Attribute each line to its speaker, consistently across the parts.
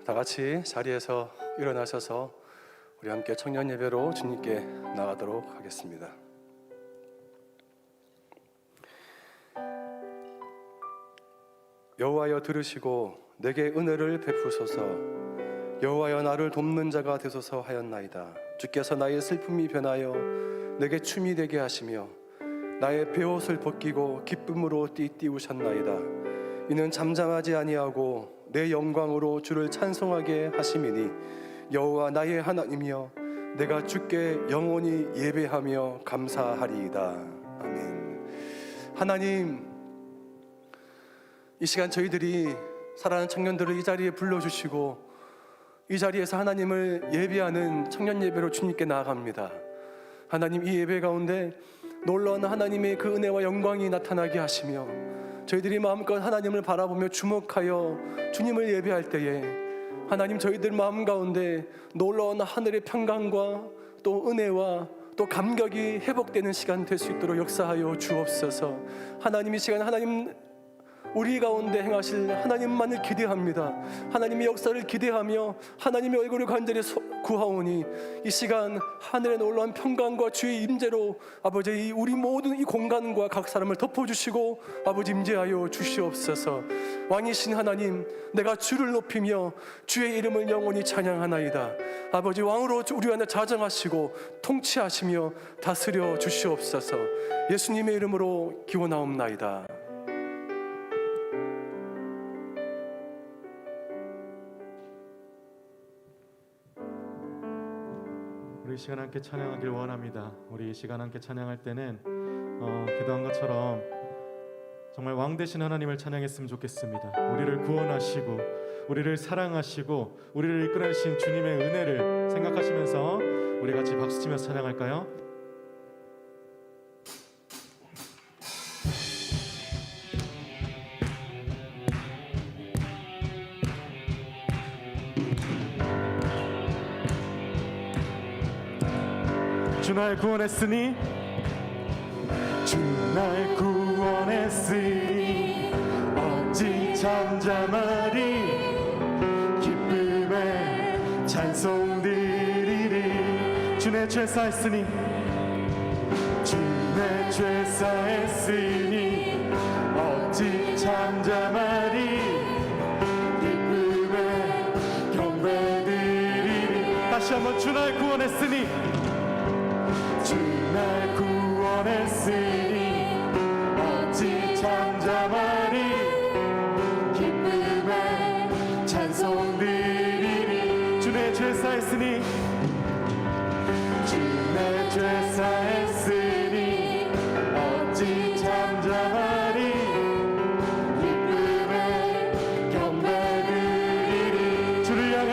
Speaker 1: 다 같이 자리에서 일어나셔서 우리 함께 청년 예배로 주님께 나가도록 하겠습니다. 여호와여 들으시고 내게 은혜를 베푸소서. 여호와여 나를 돕는 자가 되소서 하였나이다. 주께서 나의 슬픔이 변하여 내게 춤이 되게 하시며 나의 베옷을 벗기고 기쁨으로 띠띠우셨나이다. 이는 잠잠하지 아니하고 내 영광으로 주를 찬송하게 하심이니 여호와 나의 하나님이여 내가 주께 영원히 예배하며 감사하리이다. 아멘. 하나님, 이 시간 저희들이 사랑하는 청년들을 이 자리에 불러주시고 이 자리에서 하나님을 예배하는 청년 예배로 주님께 나아갑니다. 하나님, 이 예배 가운데 놀라운 하나님의 그 은혜와 영광이 나타나게 하시며 저희들이 마음껏 하나님을 바라보며 주목하여 주님을 예배할 때에 하나님, 저희들 마음 가운데 놀라운 하늘의 평강과 또 은혜와 또 감격이 회복되는 시간 될 수 있도록 역사하여 주옵소서. 하나님, 이 시간 하나님 우리 가운데 행하실 하나님만을 기대합니다. 하나님의 역사를 기대하며 하나님의 얼굴을 간절히 구하오니 이 시간 하늘의 놀라운 평강과 주의 임재로 아버지 우리 모든 이 공간과 각 사람을 덮어주시고 아버지 임재하여 주시옵소서. 왕이신 하나님, 내가 주를 높이며 주의 이름을 영원히 찬양하나이다. 아버지, 왕으로 우리 안에 자정하시고 통치하시며 다스려 주시옵소서. 예수님의 이름으로 기원하옵나이다.
Speaker 2: 우리 이 시간 함께 찬양하길 원합니다. 우리 이 시간 함께 찬양할 때는 기도한 것처럼 정말 왕 되신 하나님을 찬양했으면 좋겠습니다. 우리를 구원하시고 우리를 사랑하시고 우리를 이끌어내신 주님의 은혜를 생각하시면서 우리 같이 박수치면서 찬양할까요? 주 날 구원했으니 주 날 구원했으니 어찌 잠잠하리. 기쁨에 찬송 드리리. 주 내 죄 사했으니 주 내 죄 사했으니 어찌 잠잠하리. 기쁨에 경배 드리리. 다시 한번 주 날 구원했으니 주 날 구원했으니 어찌 잠잠하리. 기쁨에 찬송 드리리. 주 내 죄 사했으니 주 내 죄 사했으니 어찌 잠잠하리. 기쁨에 경배 드리리. 주를 향한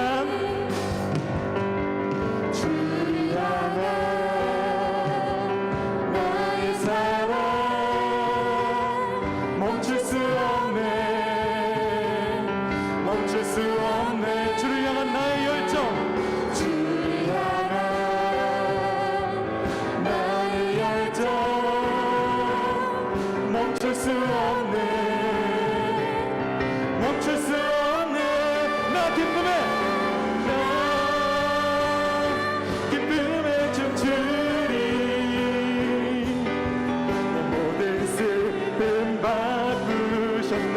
Speaker 2: 멈출 수 없네. 주를 향한 나의 열정. 주를 향한 나의 열정. 멈출 수 없네. 멈출 수 없네. 나 기쁨에 춤추리. 내 모든 슬픔 바꾸셨네.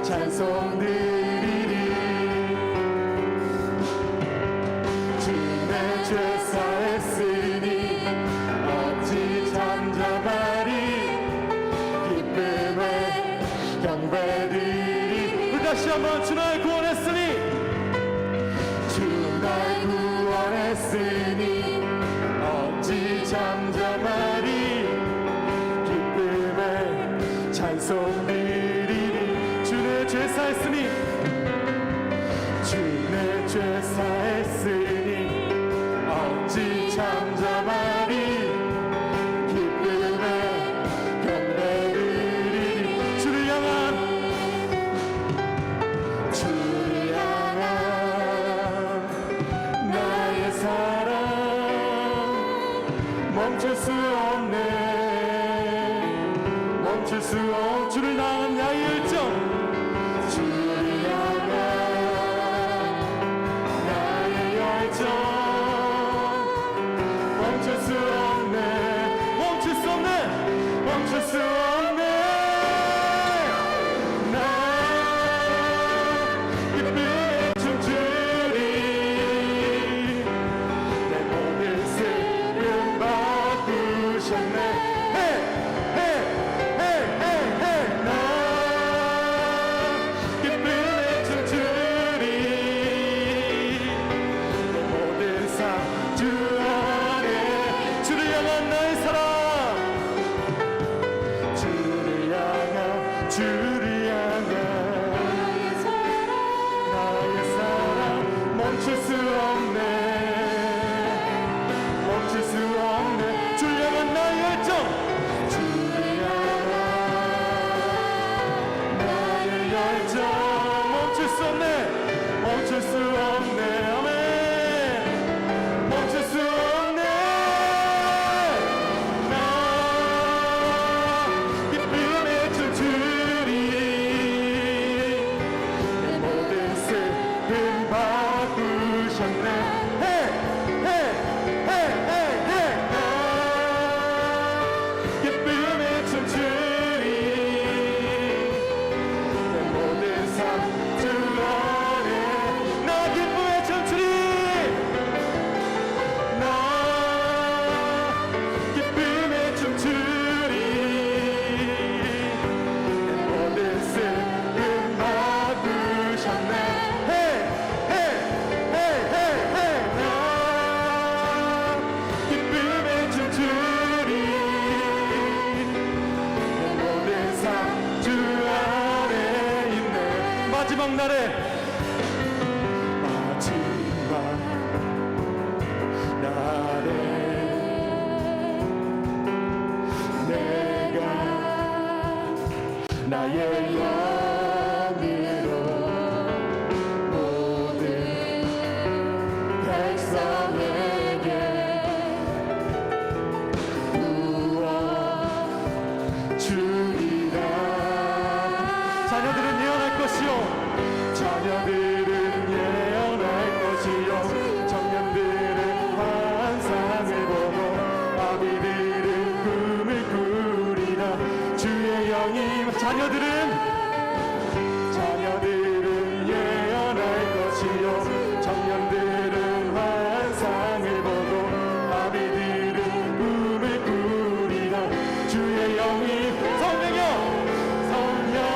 Speaker 2: 찬송 드리리. 주 내 죄 사했으니 어찌 잠잠하리. 기쁨에 경배 드리리. 다시 한번 주 날 구원했으니 주 날 구원했으니 어찌 잠잠하리. 기쁨에 찬송 드리리. 주 내 죄 사했으니 주 내 죄 사했으니 어찌 잠잠하리. 멈출 수 없네. 멈출 수 없. 주를 향한 나의 열정, 주를 향한 나의 열정. 멈출 수 없네. 멈출 수 없네. 멈출 수 없네. 나 기쁨에 춤추리. 내 모든 슬픔 바꾸셨네. 주를 향한 나의 사랑 멈출 수 없네. 멈출 수 없네. 주를 향한 나의 열정, 주를 향한 나의 열정. 멈출 수 없네. 멈출 수 없네. 아멘. 멈출 수 없네. 나 기쁨에 춤추리. 내 모든 슬픔 바꾸셨네. 나 기쁨에 춤추리. 내 모든 삶 주 안에. 나 기쁨에 춤추리. 나 기쁨에 춤추리. 내 모든 슬픔 바꾸셨네. 나 기쁨에 춤추리. 내 모든 삶 주 안에 있네. 마지막 날에, 마지막 날에 내가 나의 영으로 모든 백성에게 누워 주리라. 자녀들은 예언할 것이요. 자녀들은 예언할 것이요. 청년들은 환상을 보고 아비들은 꿈을 꾸리라. 주의 영이. 자녀들은 예언할 것이요. 청년들은 환상을 보고 아비들은 꿈을 꾸리라. 주의 영이. 성령이여, 성령이여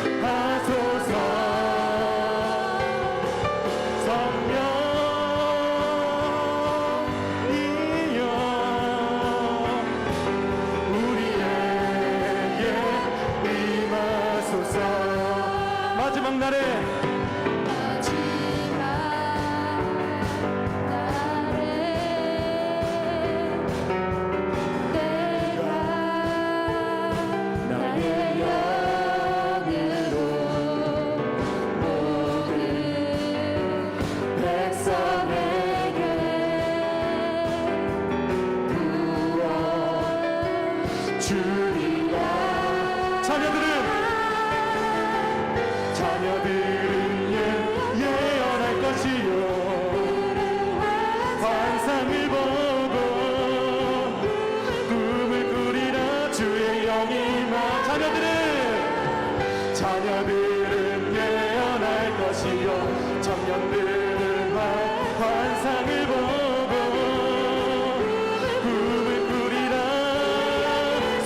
Speaker 2: 임하소서. 성령이여 우리에게 임하소서. 마지막 날에, 나의 영으로 모든 백성에게 부어 주리라. 자녀들은 예언할 것이요. 환상을 보고 꿈을 꾸리라. 주의 영이 마. 자녀들은 예언할 것이요. 청년들은 환상을 보고 꿈을 꾸리라.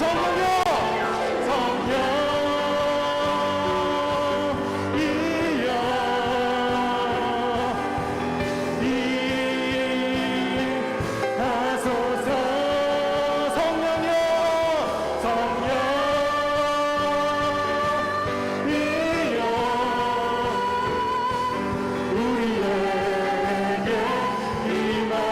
Speaker 2: 성령이여, 성령이여 임하소서. 성령이여, 성령이여 우리에게 임하소서.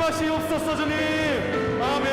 Speaker 2: 역사하시옵소서 주님. 아멘.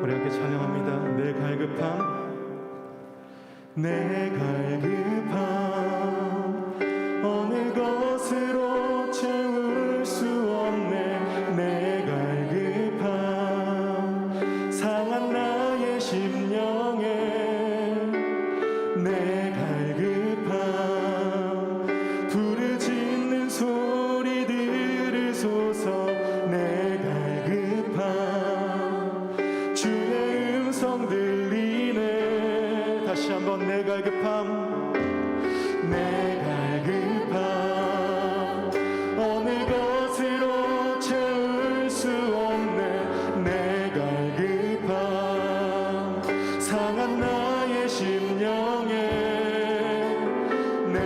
Speaker 2: 우리 함께 찬양합니다. 내 갈급함, 내 갈급함 어느 것으로 채울 수 없네. 내 갈급함 상한 나의 심령에 내 갈급함 부르짖는 소리 들으소서. 내 갈급함 주의 음성 들리네. 다시 한번 내 갈급함, 내 갈급함 어느 것으로 채울 수 없네. 내 갈급함 상한 나의 심령에 내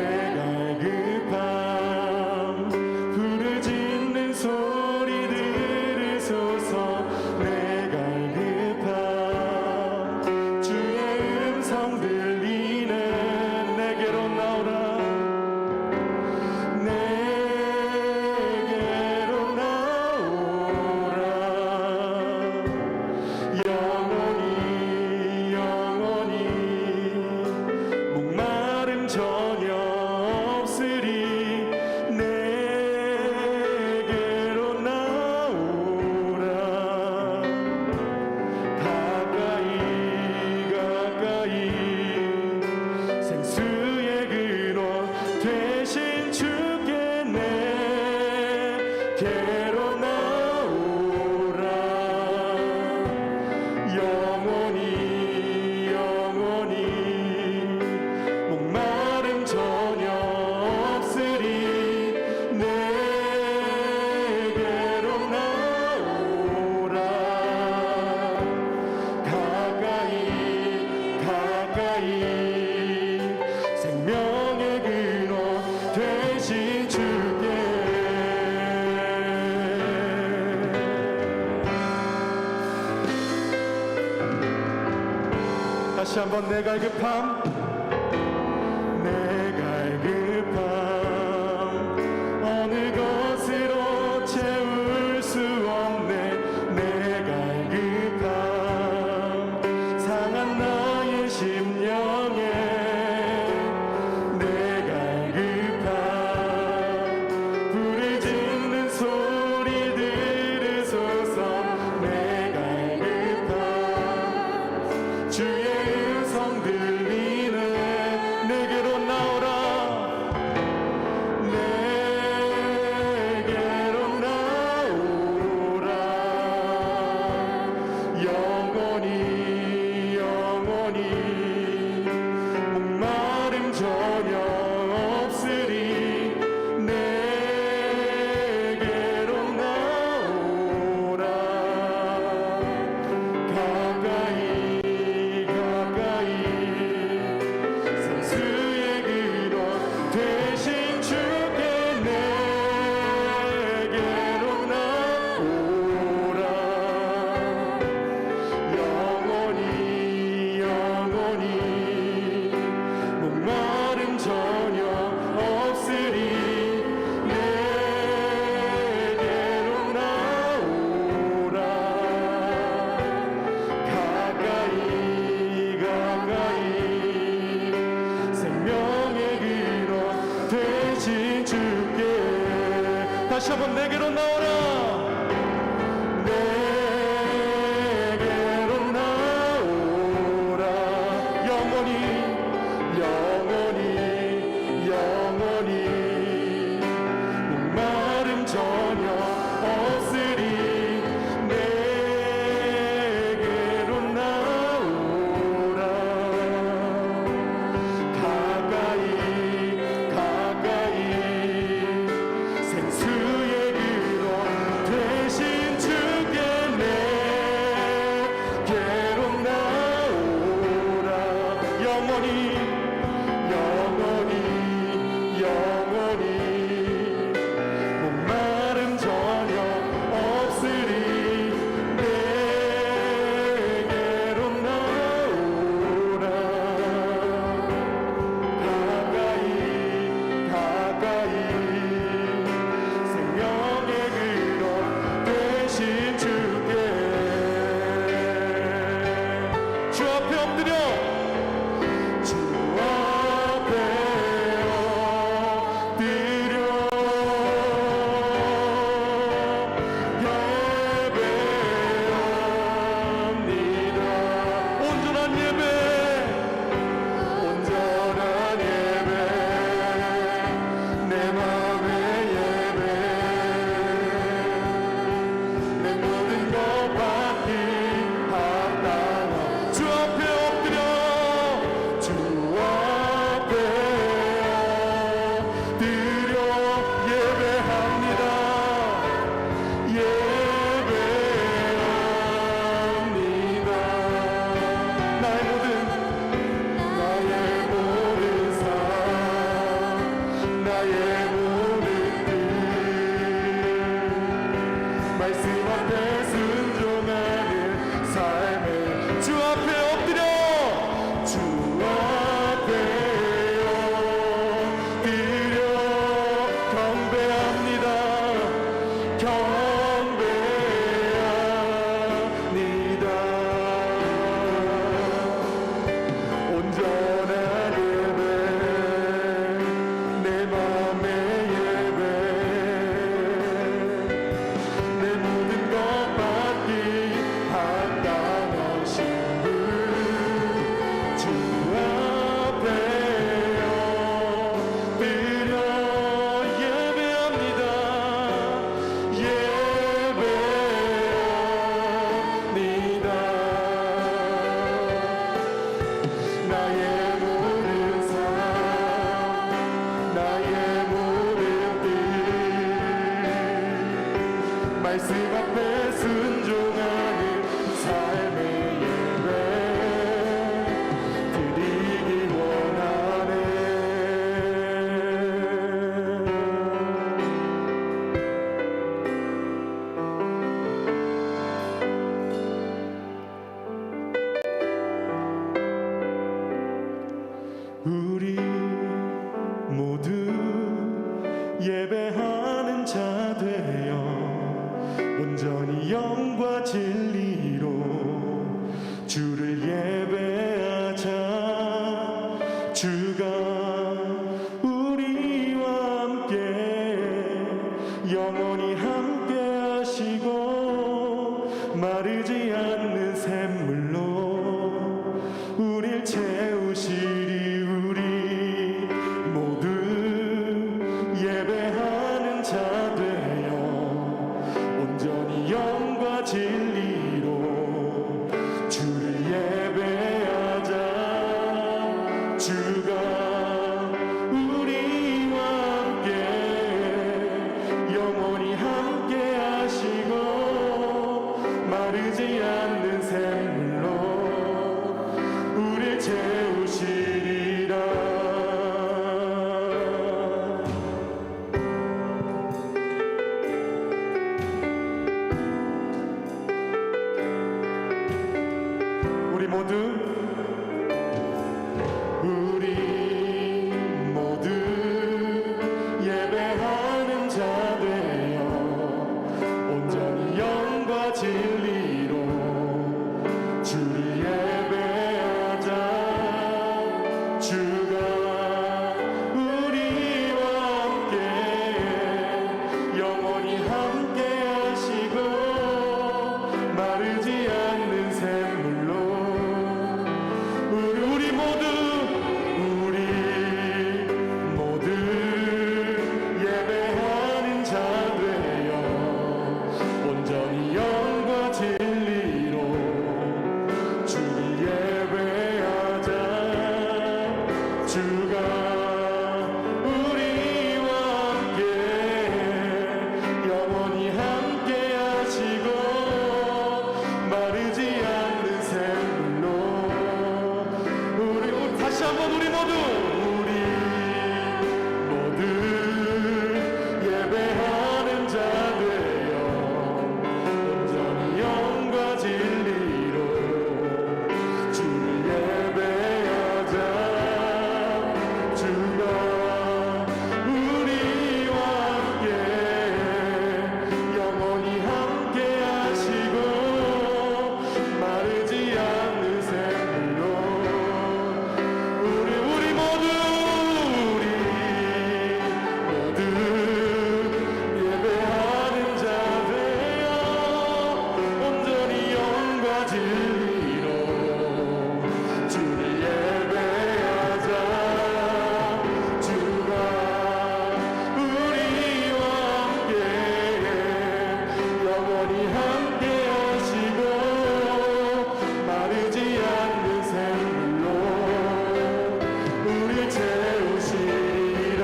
Speaker 2: 갈급함 부르짖는 소리 들으소서. 내 갈급함 주의 음성 들리네. 내게로 나오라. 내게로 나오라. 영원히 영원히 목마름 전혀 없으리. 내게로 나오라. 가까이 가까이 생수의 근원 되신 주께 내게로 나오라. 영원히 영원히 목마름 전혀 없으리. 내게로 나오라. 가까이 가까이 생명의 근원 되신 주께. 다시 한번 내 갈급함, 내 갈급함 어느 것으로 채울 수 없네. 내 갈급함 상한 나의 심령에 내 갈급함 부르짖는 소리 들으소서. 내 갈급함 주의 음성 들리네. 내게로 나오라. 내게로 나오라. 영원히 영원히 목마름 전혀 없으리. 내게로 나오라. 가까이 가까이 생수의 근원 되신 주께 내게로 나오라. 영원히 영원히 목마름 전혀 없으리. 내게로 나오라. 가까이 가까이 생명의 근원 되신 주께. 다시 한번 내게로 나오라. 내게로 나오라. 영원히 영원히 영원히 목마름 전혀 없으리. 내게로 나오라. 가까이 가까이 생수의 말씀 앞에 순종하는 삶의 예배 드리기 원하네. 우리 모두 예배하는 자 되어 온전히 영과 진리로 주를 예배하자. 주가 우리와 함께 영원히 함께 하시고 마르지 않는 샘물로 우릴 채우시리. 우리 모두 예배하는 자 되어 온전히 영과 진리로 주를 예배하자. 주가 우리와 함께 영원히 함께 하시고 마르지 않는 샘물로 우릴 채우시리라. 우리 모두 예배하는 자 되어 온전히 영과 진리로 주를 예배하자. 주가 우리와 함께 영원히 함께 하시고 마르지 않는 샘물로 우리 모두 예배하는 자 되어 온전히 영과 진리로 주를 예배하자. 주가 우리와 함께 영원히 함께 하시고 마르지 않는 샘물로 우리 다시 한번 우리 모두 예배하는 자 되어 온전히 영과 진리로 주를 예배하자. 주가 우리와 함께 영원히 함께 하시고 마르지 않는 샘물로 우리 모두 예배하는 자 되어 온전히 영과 진리로 주를 예배하자. 주가 우리와 함께 영원히 함께 하시고 마르지 않는 샘물로 우릴 채우시리라.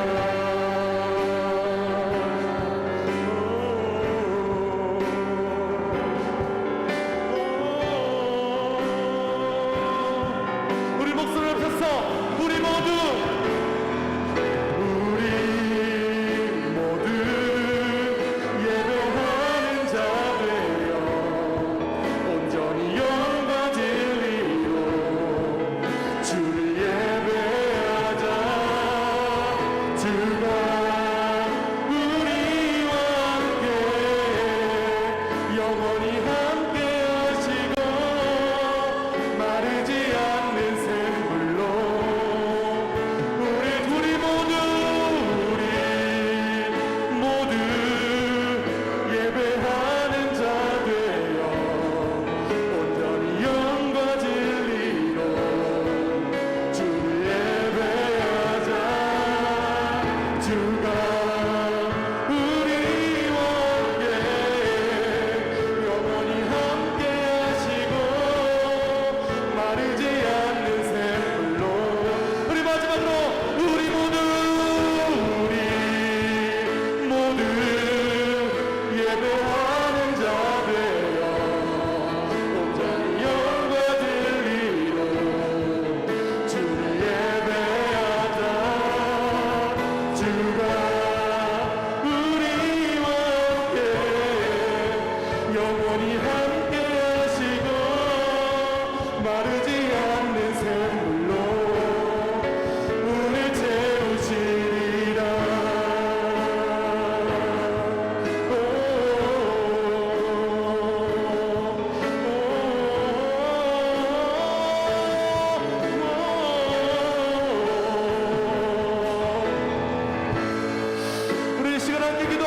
Speaker 2: 우리 목소리를 펴서 우리 모두 예배하는 자 되어 온전히 영과 진리로 주를 예배하자. 주가 우리와 함께 영원히 함께 하시고 마르지 않는 샘물로 우리 모두 예배하는 자 되어 온전히 영과 진리로 주를 예배하자.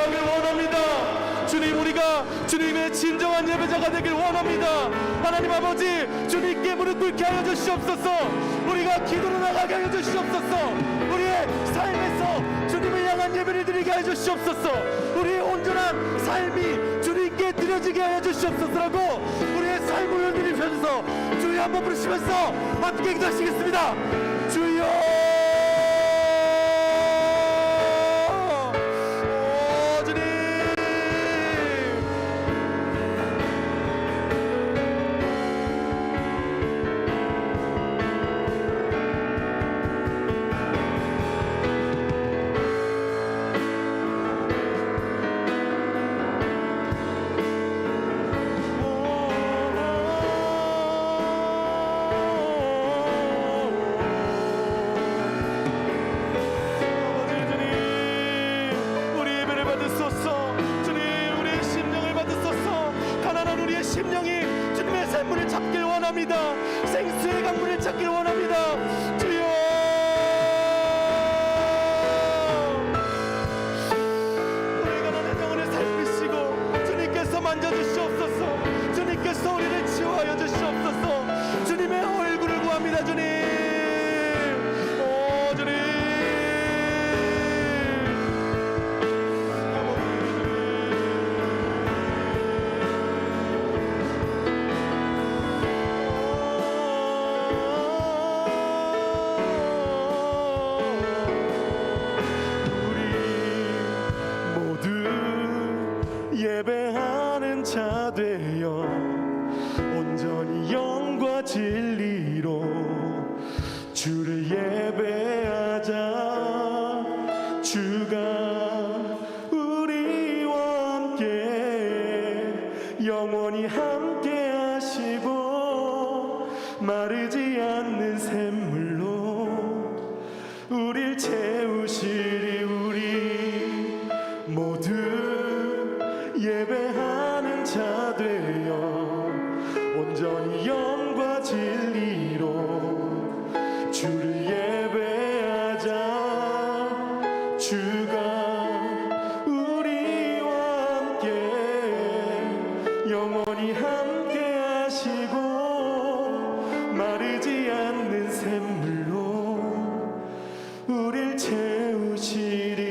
Speaker 2: 기도하길 원합니다. 주님, 우리가 주님의 진정한 예배자가 되길 원합니다. 하나님 아버지, 주님께 무릎 꿇게 하여 주시옵소서. 우리가 기도로 나가게 하여 주시옵소서. 우리의 삶에서 주님을 향한 예배를 드리게 하여 주시옵소서. 우리의 온전한 삶이 주님께 드려지게 하여 주시옵소서라고 우리의 삶을 올려드리면서 주여 한번 부르시면서 함께 기도하시겠습니다. 주여, 심령이 주님의 샘물을 찾길 원합니다. 생수의 강물을 찾길 원합니다. 주여, 우리 가난한 영혼을 살피시고 주님께서 만져주시옵소서. 주님께서 우리를 치유하여 주시옵소서. 주님의 얼굴을 구합니다. 주님, 주님. 예배하는 자 되어 온전히 영과 진리로 주를 예배하자. 주가 우리와 함께 영원히 함께 하시고 마르지 않는 샘물로 우릴 채우시리. 우리 모두 예배하는 자 되어 온전히 영과 진리로 주를 예배하자. 주가 우리와 함께 영원히 함께 하시고 마르지 않는 샘물로 우릴 채우시리라.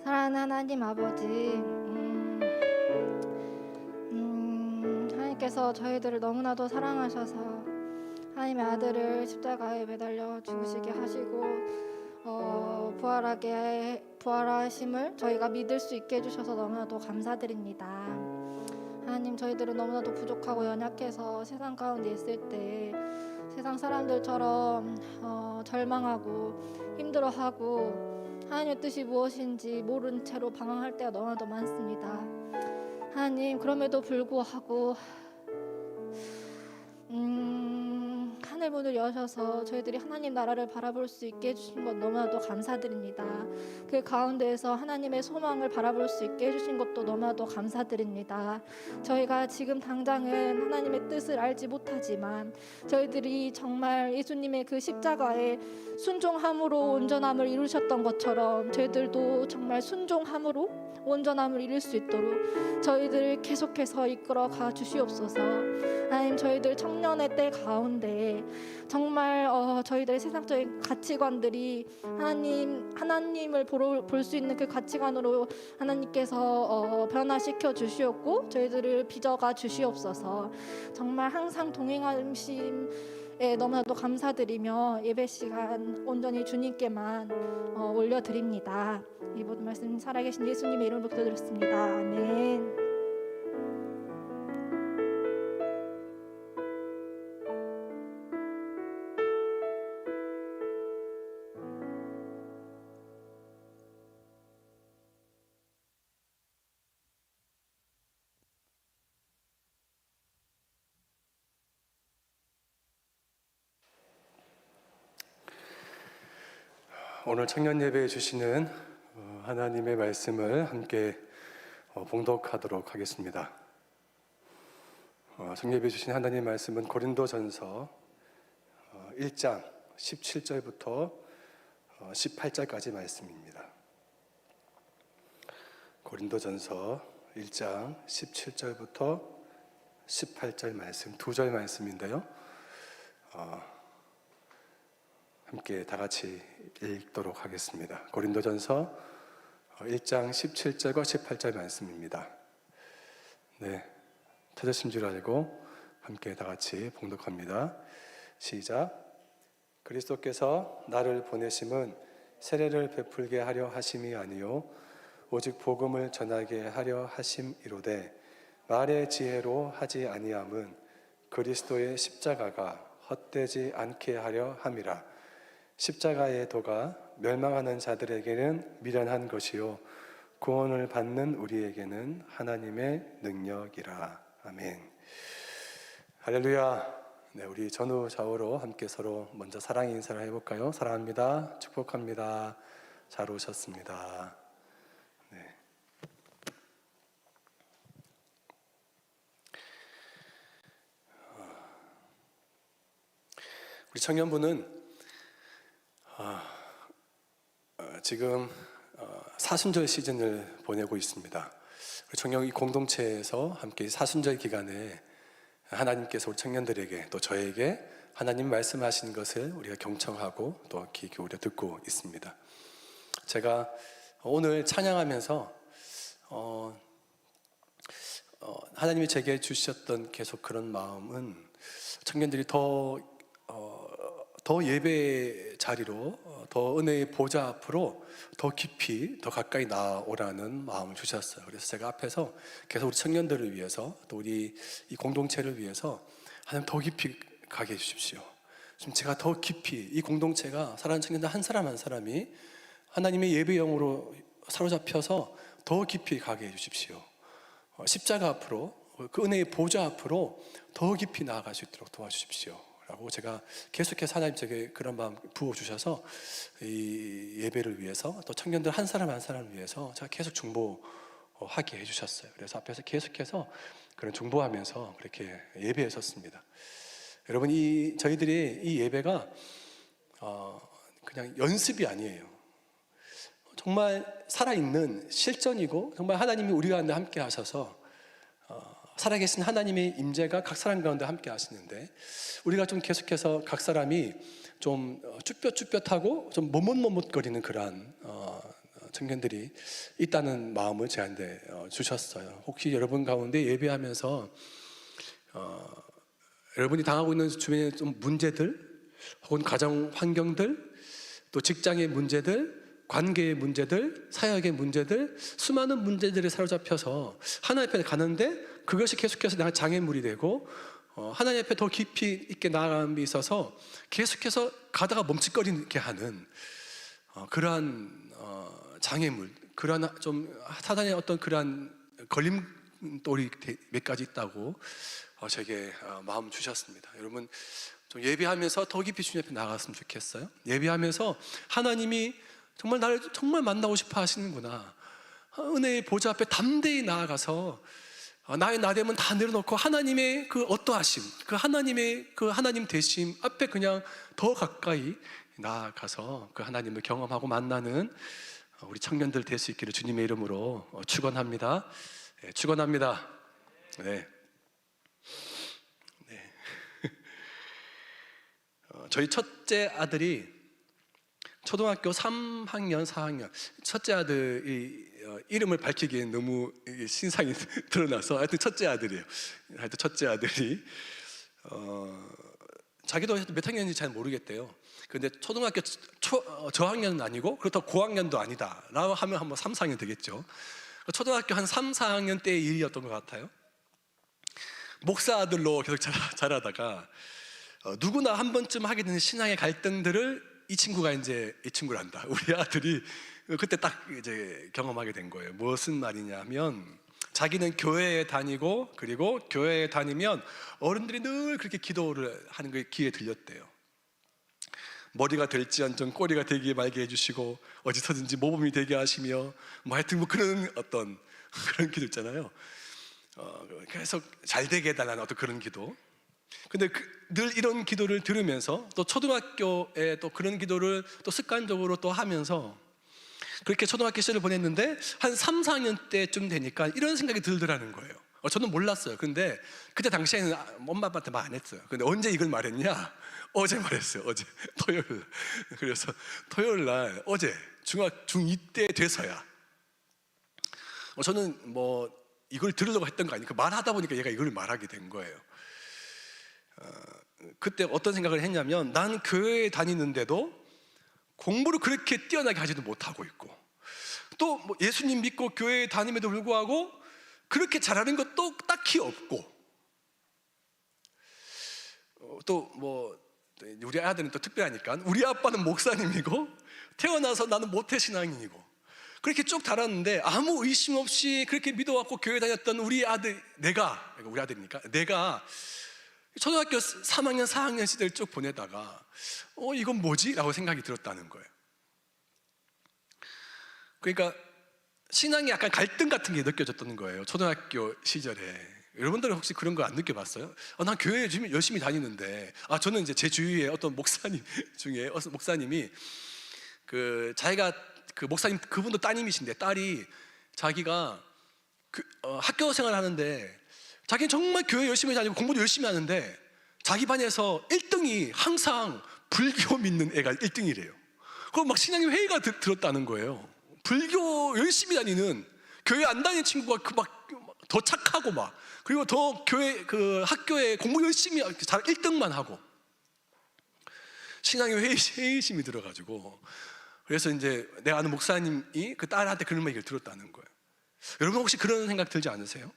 Speaker 3: 사랑하는 하나님 아버지, 하나님께서 저희들을 너무나도 사랑하셔서 하나님의 아들을 십자가에 매달려 죽으시게 하시고 부활하심을 저희가 믿을 수 있게 해주셔서 너무나도 감사드립니다. 하나님, 저희들은 너무나도 부족하고 연약해서 세상 가운데 있을 때 세상 사람들처럼 절망하고 힘들어하고 하나님의 뜻이 무엇인지 모른 채로 방황할 때가 너무나도 많습니다. 하나님, 그럼에도 불구하고 하늘문을 여셔서 저희들이 하나님 나라를 바라볼 수 있게 해주신 것 너무나도 감사드립니다. 그 가운데에서 하나님의 소망을 바라볼 수 있게 해주신 것도 너무나도 감사드립니다. 저희가 지금 당장은 하나님의 뜻을 알지 못하지만 저희들이 정말 예수님의 그 십자가에 순종함으로 온전함을 이루셨던 것처럼 저희들도 정말 순종함으로 온전함을 이룰 수 있도록 저희들을 계속해서 이끌어가 주시옵소서. 하나님, 저희들 청년의 때 가운데 정말 저희들의 세상적인 가치관들이 하나님을 볼 수 있는 그 가치관으로 하나님께서 변화시켜 주시옵고 저희들을 빚어가 주시옵소서. 정말 항상 동행하심에 너무나도 감사드리며 예배 시간 온전히 주님께만 올려드립니다. 이 모든 말씀 살아계신 예수님의 이름으로 기도드렸습니다. 아멘.
Speaker 1: 오늘 청년 예배에 주시는 하나님의 말씀을 함께 봉독하도록 하겠습니다. 청년 예배에 주신 하나님의 말씀은 고린도전서 1장 17절부터 18절까지 말씀입니다. 고린도전서 1장 17절부터 18절 말씀, 두 절 말씀인데요. 함께 다 같이 읽도록 하겠습니다. 고린도전서 1장 17절과 18절 말씀입니다. 네, 찾으신 줄 알고 함께 다 같이 봉독합니다. 시작. 그리스도께서 나를 보내심은 세례를 베풀게 하려 하심이 아니요 오직 복음을 전하게 하려 하심이로되 말의 지혜로 하지 아니함은 그리스도의 십자가가 헛되지 않게 하려 함이라. 십자가의 도가 멸망하는 자들에게는 미련한 것이요 구원을 받는 우리에게는 하나님의 능력이라. 아멘. 할렐루야. 네, 우리 전후 좌우로 함께 서로 먼저 사랑의 인사를 해볼까요? 사랑합니다. 축복합니다. 잘 오셨습니다. 네. 우리 청년부는 지금 사순절 시즌을 보내고 있습니다. 우리 청년 이 공동체에서 함께 사순절 기간에 하나님께서 우리 청년들에게 또 저에게 하나님 말씀하신 것을 우리가 경청하고 또 귀 기울여 듣고 있습니다. 제가 오늘 찬양하면서 하나님이 제게 주셨던 계속 그런 마음은 청년들이 더 예배 자리로, 더 은혜의 보좌 앞으로 더 깊이, 더 가까이 나오라는 마음을 주셨어요. 그래서 제가 앞에서 계속 우리 청년들을 위해서, 또 우리 이 공동체를 위해서 하나님 더 깊이 가게 해주십시오. 좀 제가 더 깊이, 이 공동체가 사랑하는 청년들 한 사람 한 사람이 하나님의 예배 영으로 사로잡혀서 더 깊이 가게 해주십시오. 십자가 앞으로, 그 은혜의 보좌 앞으로 더 깊이 나아갈 수 있도록 도와주십시오 라고 제가 계속해서 하나님 제게 그런 마음 부어주셔서 이 예배를 위해서, 또 청년들 한 사람 한 사람을 위해서 제가 계속 중보하게 해주셨어요. 그래서 앞에서 계속해서 그런 중보하면서 그렇게 예배에 섰습니다. 여러분, 저희들이 이 예배가 그냥 연습이 아니에요. 정말 살아있는 실전이고, 정말 하나님이 우리 가운데 함께 하셔서 살아계신 하나님의 임재가 각 사람 가운데 함께 하시는데, 우리가 좀 계속해서 각 사람이 좀 쭈뼛쭈뼛하고 좀 머뭇머뭇거리는 그러한 청년들이 있다는 마음을 저한테 주셨어요. 혹시 여러분 가운데 예배하면서 여러분이 당하고 있는 주변의 좀 문제들, 혹은 가정 환경들, 또 직장의 문제들, 관계의 문제들, 사역의 문제들, 수많은 문제들에 사로잡혀서 하나님 앞에 가는데 그것이 계속해서 내가 장애물이 되고 하나님 앞에 더 깊이 있게 나아감이 있어서 계속해서 가다가 멈칫거리게 하는 그러한 장애물, 그러한 좀 사단의 어떤 그러한 걸림돌이 몇 가지 있다고 제게 마음 주셨습니다. 여러분, 좀 예배하면서 더 깊이 주님 앞에 나아갔으면 좋겠어요. 예배하면서 하나님이 정말 나를 정말 만나고 싶어 하시는구나, 은혜의 보좌 앞에 담대히 나아가서 나의 나됨은 다 내려놓고 하나님의 그 어떠하심, 그 하나님의 그 하나님 되심 앞에 그냥 더 가까이 나아가서 그 하나님을 경험하고 만나는 우리 청년들 될 수 있기를 주님의 이름으로 축원합니다. 네, 축원합니다. 네. 네. 저희 첫째 아들이 초등학교 3학년, 4학년, 첫째 아들이 이름을 밝히기엔 너무 신상이 드러나서 하여튼 첫째 아들이에요. 하여튼 첫째 아들이 자기도 몇 학년인지 잘 모르겠대요. 근데 초등학교 저학년은 아니고 그렇다고 고학년도 아니다 라고 하면 한번 3, 4학년 되겠죠. 초등학교 한 3, 4학년 때의 일이었던 것 같아요. 목사 아들로 계속 자라다가 누구나 한 번쯤 하게 되는 신앙의 갈등들을 이 친구란다. 우리 아들이 그때 딱 이제 경험하게 된 거예요. 무슨 말이냐면, 자기는 교회에 다니고, 그리고 교회에 다니면 어른들이 늘 그렇게 기도를 하는 게 귀에 들렸대요. 머리가 될지언정 꼬리가 되게 말게 해주시고 어디서든지 모범이 되게 하시며 뭐 하여튼 뭐 그런 어떤 그런 기도 있잖아요. 계속 잘 되게 해달라는 어떤 그런 기도. 근데 늘 이런 기도를 들으면서 또 초등학교에 또 그런 기도를 또 습관적으로 또 하면서 그렇게 초등학교 시절을 보냈는데 한 3, 4학년 때쯤 되니까 이런 생각이 들더라는 거예요. 저는 몰랐어요. 근데 그때 당시에는 엄마 아빠한테 말 안 했어요. 근데 언제 이걸 말했냐? 어제 말했어요. 어제 토요일. 그래서 토요일 날 어제 중2 때 돼서야 저는 뭐 이걸 들으려고 했던 거 아니고 말하다 보니까 얘가 이걸 말하게 된 거예요. 그때 어떤 생각을 했냐면 난 교회에 다니는데도 공부를 그렇게 뛰어나게 하지도 못하고 있고 또 뭐 예수님 믿고 교회에 다님에도 불구하고 그렇게 잘하는 것도 딱히 없고 또 뭐 우리 아들은 또 특별하니까 우리 아빠는 목사님이고 태어나서 나는 모태신앙인이고 그렇게 쭉 자랐는데 아무 의심 없이 그렇게 믿어왔고 교회 다녔던 우리 아들 우리 아들이니까 내가 초등학교 3학년 4학년 시대를 쭉 보내다가 이건 뭐지? 라고 생각이 들었다는 거예요. 그러니까 신앙에 약간 갈등 같은 게 느껴졌던 거예요. 초등학교 시절에. 여러분들은 혹시 그런 거 안 느껴봤어요? 난 교회에 지금 열심히 다니는데 저는 이제 제 주위에 어떤 목사님 중에 어떤 목사님이 자기가 목사님 그분도 따님이신데 딸이 자기가 학교 생활을 하는데 자기는 정말 교회 열심히 다니고 공부도 열심히 하는데 자기 반에서 1등이 항상 불교 믿는 애가 1등이래요. 그럼 막 신앙의 회의가 들었다는 거예요. 불교 열심히 다니는 교회 안 다니는 친구가 막 더 착하고 막 그리고 더 교회 학교에 공부 열심히 잘 1등만 하고 신앙의 회의심이 들어가지고 그래서 이제 내가 아는 목사님이 그 딸한테 그런 얘기를 들었다는 거예요. 여러분 혹시 그런 생각 들지 않으세요?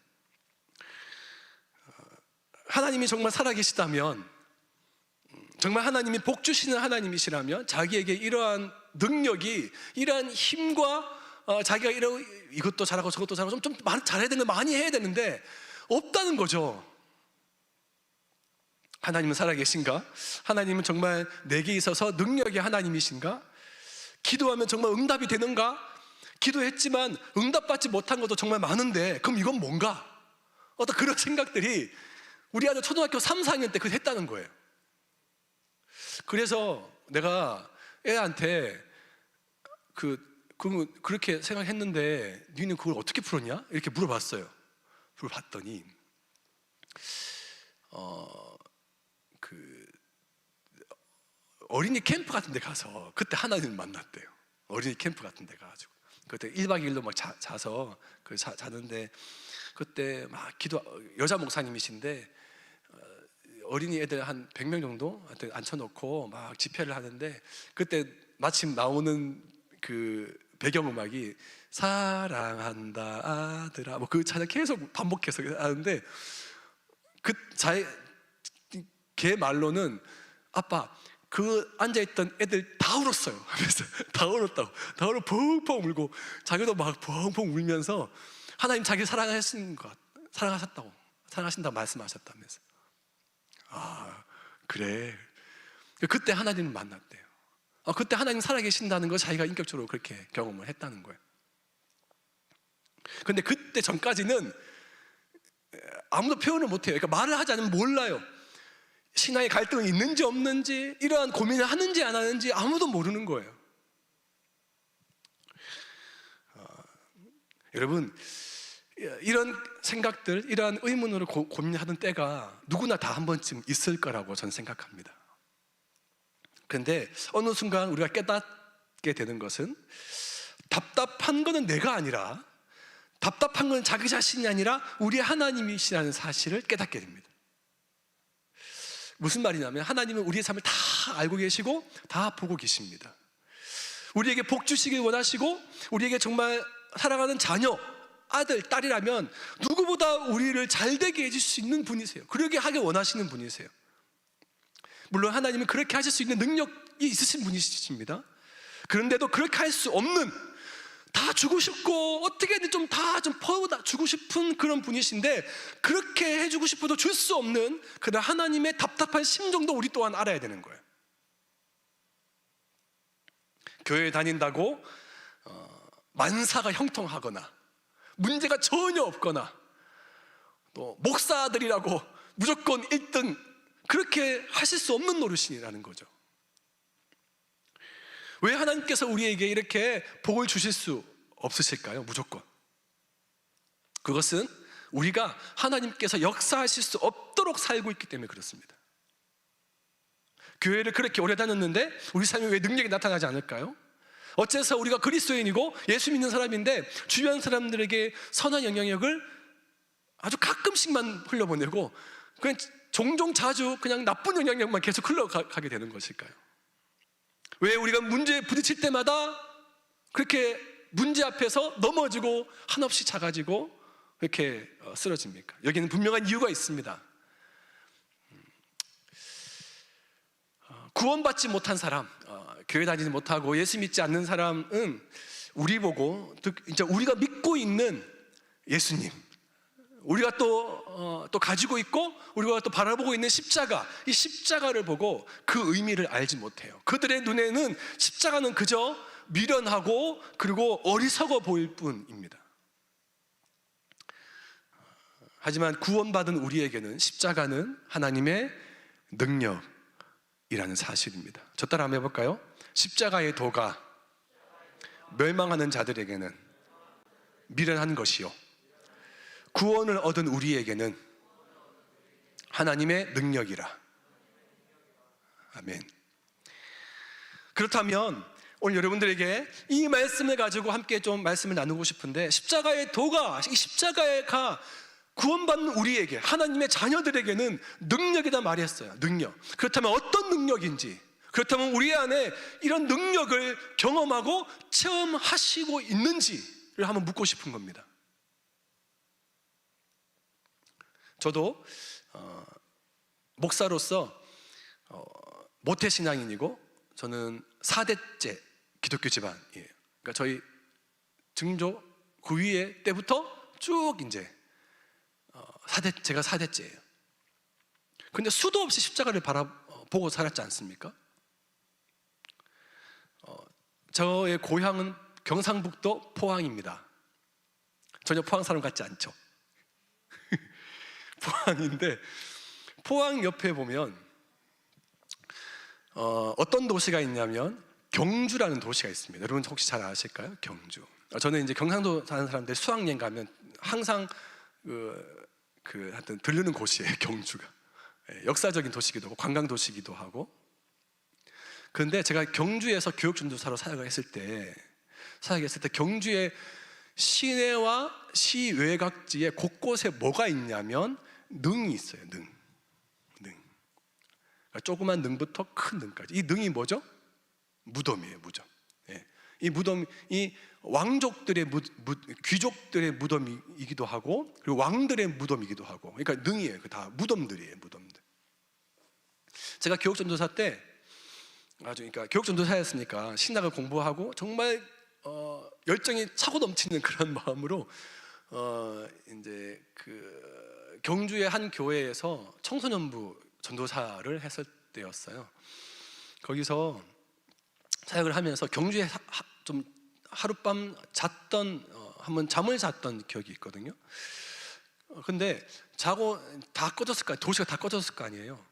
Speaker 1: 하나님이 정말 살아계시다면 정말 하나님이 복 주시는 하나님이시라면 자기에게 이러한 능력이 이러한 힘과 자기가 이것도 잘하고 저것도 잘하고 좀 잘해야 되는 거 많이 해야 되는데 없다는 거죠. 하나님은 살아계신가? 하나님은 정말 내게 있어서 능력이 하나님이신가? 기도하면 정말 응답이 되는가? 기도했지만 응답받지 못한 것도 정말 많은데 그럼 이건 뭔가? 어떤 그런 생각들이 우리 아들 초등학교 3, 4학년 때 했다는 거예요. 그래서 내가 애한테 그렇게 생각했는데 니는 그걸 어떻게 풀었냐? 이렇게 물어봤어요. 물어봤더니 어린이 캠프 같은 데 가서 그때 하나님을 만났대요. 어린이 캠프 같은 데 가가지고 그때 1박 2일로 막 자서 자는데 그때 막 여자 목사님이신데 어린이 애들 한 100명 정도 앉혀놓고 막 집회를 하는데 그때 마침 나오는 배경음악이 사랑한다 아들아 뭐 그 찬양 계속 반복해서 하는데 걔 말로는 아빠 앉아있던 애들 다 울었어요 하면서 다 울었다고 다 울어 펑펑 울고 자기도 막 펑펑 울면서 하나님 자기 사랑하셨다고 말씀하셨다면서 그래 그때 하나님을 만났대요. 그때 하나님 살아계신다는 걸 자기가 인격적으로 그렇게 경험을 했다는 거예요. 근데 그때 전까지는 아무도 표현을 못해요. 그러니까 말을 하지 않으면 몰라요. 신앙의 갈등이 있는지 없는지 이러한 고민을 하는지 안 하는지 아무도 모르는 거예요. 여러분 이런 생각들 이러한 의문으로 고민하던 때가 누구나 다 한 번쯤 있을 거라고 저는 생각합니다. 그런데 어느 순간 우리가 깨닫게 되는 것은 답답한 것은 내가 아니라 답답한 것은 자기 자신이 아니라 우리 하나님이시라는 사실을 깨닫게 됩니다. 무슨 말이냐면 하나님은 우리의 삶을 다 알고 계시고 다 보고 계십니다. 우리에게 복 주시길 원하시고 우리에게 정말 사랑하는 자녀 아들, 딸이라면 누구보다 우리를 잘되게 해줄 수 있는 분이세요. 그러게 하길 원하시는 분이세요. 물론 하나님은 그렇게 하실 수 있는 능력이 있으신 분이십니다. 그런데도 그렇게 할 수 없는 다 주고 싶고 어떻게든 다 퍼다 주고 싶은 그런 분이신데 그렇게 해주고 싶어도 줄 수 없는 그런 하나님의 답답한 심정도 우리 또한 알아야 되는 거예요. 교회 다닌다고 만사가 형통하거나 문제가 전혀 없거나 또 목사들이라고 무조건 1등 그렇게 하실 수 없는 노릇이라는 거죠. 왜 하나님께서 우리에게 이렇게 복을 주실 수 없으실까요? 무조건. 그것은 우리가 하나님께서 역사하실 수 없도록 살고 있기 때문에 그렇습니다. 교회를 그렇게 오래 다녔는데 우리 삶에 왜 능력이 나타나지 않을까요? 어째서 우리가 그리스도인이고 예수 믿는 사람인데 주변 사람들에게 선한 영향력을 아주 가끔씩만 흘려보내고 그냥 종종 자주 그냥 나쁜 영향력만 계속 흘러가게 되는 것일까요? 왜 우리가 문제에 부딪힐 때마다 그렇게 문제 앞에서 넘어지고 한없이 작아지고 이렇게 쓰러집니까? 여기는 분명한 이유가 있습니다. 구원받지 못한 사람, 교회 다니지 못하고 예수 믿지 않는 사람은 우리 보고 이제 우리가 믿고 있는 예수님, 우리가 또 가지고 있고 우리가 또 바라보고 있는 십자가, 이 십자가를 보고 그 의미를 알지 못해요. 그들의 눈에는 십자가는 그저 미련하고 그리고 어리석어 보일 뿐입니다. 하지만 구원받은 우리에게는 십자가는 하나님의 능력이라는 사실입니다. 저 따라 한번 해볼까요? 십자가의 도가 멸망하는 자들에게는 미련한 것이요, 구원을 얻은 우리에게는 하나님의 능력이라. 아멘. 그렇다면 오늘 여러분들에게 이 말씀을 가지고 함께 좀 말씀을 나누고 싶은데, 십자가의 도가, 이 십자가가 구원받는 우리에게, 하나님의 자녀들에게는 능력이다 말했어요. 능력. 그렇다면 어떤 능력인지, 그렇다면 우리 안에 이런 능력을 경험하고 체험하시고 있는지를 한번 묻고 싶은 겁니다. 저도 목사로서 모태신앙인이고 제는 4대째 기독교 집안이에요. 그러니까 저희 증조 그 위에 때부터 쭉 이제 제가 4대째예요. 근데 수도 없이 십자가를 바라보고 살았지 않습니까? 저의 고향은 경상북도 포항입니다. 전혀 포항 사람 같지 않죠? 포항인데, 포항 옆에 보면 어떤 도시가 있냐면 경주라는 도시가 있습니다. 여러분 혹시 잘 아실까요? 경주. 저는 이제 경상도 사는 사람들 수학여행 가면 항상 하여튼 들르는 곳이에요. 경주가 역사적인 도시기도 하고 관광 도시기도 하고. 그런데 제가 경주에서 교육전도사로 사역을 했을 때 경주의 시내와 시 외곽지에 곳곳에 뭐가 있냐면 능이 있어요. 능. 그러니까 조그만 능부터 큰 능까지. 이 능이 뭐죠? 무덤이에요. 무덤. 예. 이 무덤, 이 왕족들의 귀족들의 무덤이기도 하고, 그리고 왕들의 무덤이기도 하고. 그러니까 능이에요. 다 무덤들이에요. 무덤들. 제가 교육전도사 때 그러니까 교육전도사였으니까 신학을 공부하고 정말 열정이 차고 넘치는 그런 마음으로 이제 경주의 한 교회에서 청소년부 전도사를 했을 때였어요. 거기서 사역을 하면서 경주에 좀 하룻밤 한번 잠을 잤던 기억이 있거든요. 근데 자고 다 꺼졌을 거 아니에요. 도시가 다 꺼졌을 거 아니에요.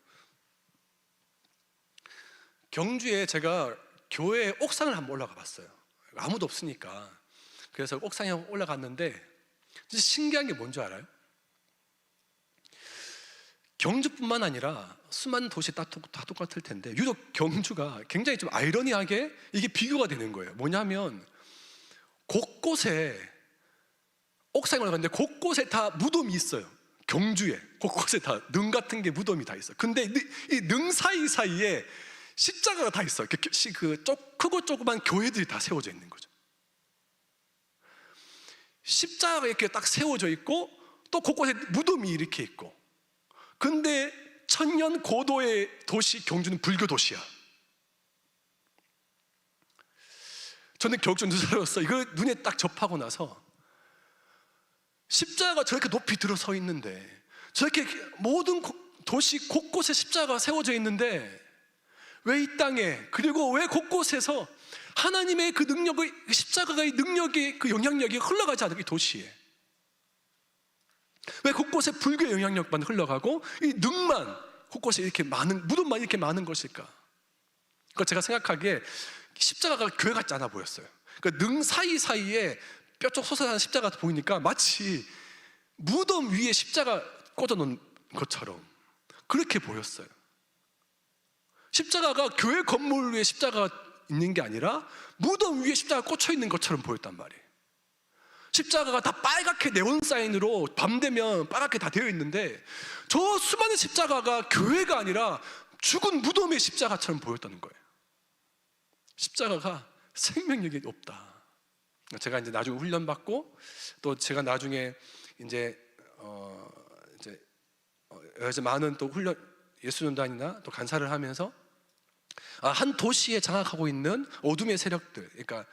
Speaker 1: 경주에 제가 교회 옥상을 한번 올라가 봤어요. 아무도 없으니까. 그래서 옥상에 올라갔는데 진짜 신기한 게 뭔지 알아요? 경주뿐만 아니라 수많은 도시 다 똑같을 텐데 유독 경주가 굉장히 좀 아이러니하게 이게 비교가 되는 거예요. 뭐냐면 곳곳에 옥상에 올라갔는데 곳곳에 다 무덤이 있어요. 경주에 곳곳에 다 능 같은 게 무덤이 다 있어요. 근데 이 능 사이사이에 십자가가 다 있어요. 크고 조그만 교회들이 다 세워져 있는 거죠. 십자가가 이렇게 딱 세워져 있고 또 곳곳에 무덤이 이렇게 있고. 근데 천년 고도의 도시 경주는 불교 도시야. 저는 교육전도사로서 이걸 눈에 딱 접하고 나서 십자가가 저렇게 높이 들어서 있는데, 저렇게 모든 도시 곳곳에 십자가가 세워져 있는데 왜 이 땅에, 그리고 왜 곳곳에서 하나님의 그 능력의, 십자가의 능력이, 그 영향력이 흘러가지 않은 이 도시에 왜 곳곳에 불교의 영향력만 흘러가고 이 능만 곳곳에 이렇게 많은, 무덤만 이렇게 많은 것일까? 그러니까 제가 생각하기에 십자가가 교회 같지 않아 보였어요. 그러니까 능 사이사이에 뼈쪽 솟아나는 십자가가 보이니까 마치 무덤 위에 십자가 꽂아놓은 것처럼 그렇게 보였어요. 십자가가 교회 건물 위에 십자가가 있는 게 아니라 무덤 위에 십자가가 꽂혀 있는 것처럼 보였단 말이에요. 십자가가 다 빨갛게 네온 사인으로 밤 되면 빨갛게 다 되어 있는데 저 수많은 십자가가 교회가 아니라 죽은 무덤의 십자가처럼 보였다는 거예요. 십자가가 생명력이 없다. 제가 이제 나중에 훈련받고 또 제가 나중에 이제 많은 또 훈련 예수전단이나 또 간사를 하면서 한 도시에 장악하고 있는 어둠의 세력들, 그러니까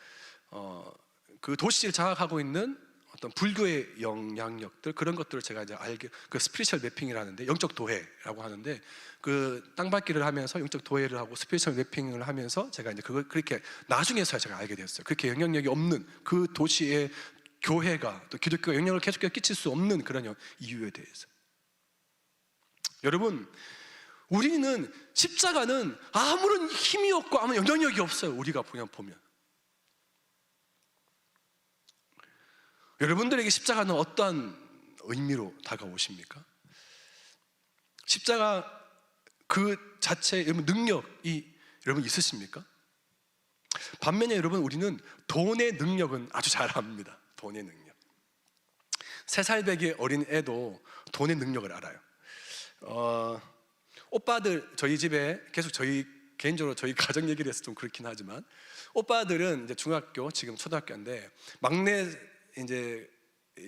Speaker 1: 그 도시를 장악하고 있는 어떤 불교의 영향력들, 그런 것들을 제가 이제 알게, 그 스피리추얼 매핑이라는데, 영적 도해라고 하는데, 그 땅밟기를 하면서 영적 도해를 하고 스피리추얼 매핑을 하면서 제가 이제 그걸 그렇게 나중에서야 제가 알게 되었어요. 그렇게 영향력이 없는 그 도시의 교회가 또 기독교가 영향을 계속해서 끼칠 수 없는 그런 이유에 대해서. 여러분, 우리는 십자가는 아무런 힘이 없고 아무 영향력이 없어요. 우리가 그냥 보면. 여러분들에게 십자가는 어떠한 의미로 다가오십니까? 십자가 그 자체의 여러분 능력이 여러분 있으십니까? 반면에 여러분 우리는 돈의 능력은 아주 잘 압니다. 돈의 능력. 3살배기 어린 애도 돈의 능력을 알아요. 오빠들, 저희 집에 계속 개인적으로 저희 가정 얘기를 해서 좀 그렇긴 하지만, 오빠들은 이제 중학교, 지금 초등학교인데, 막내 이제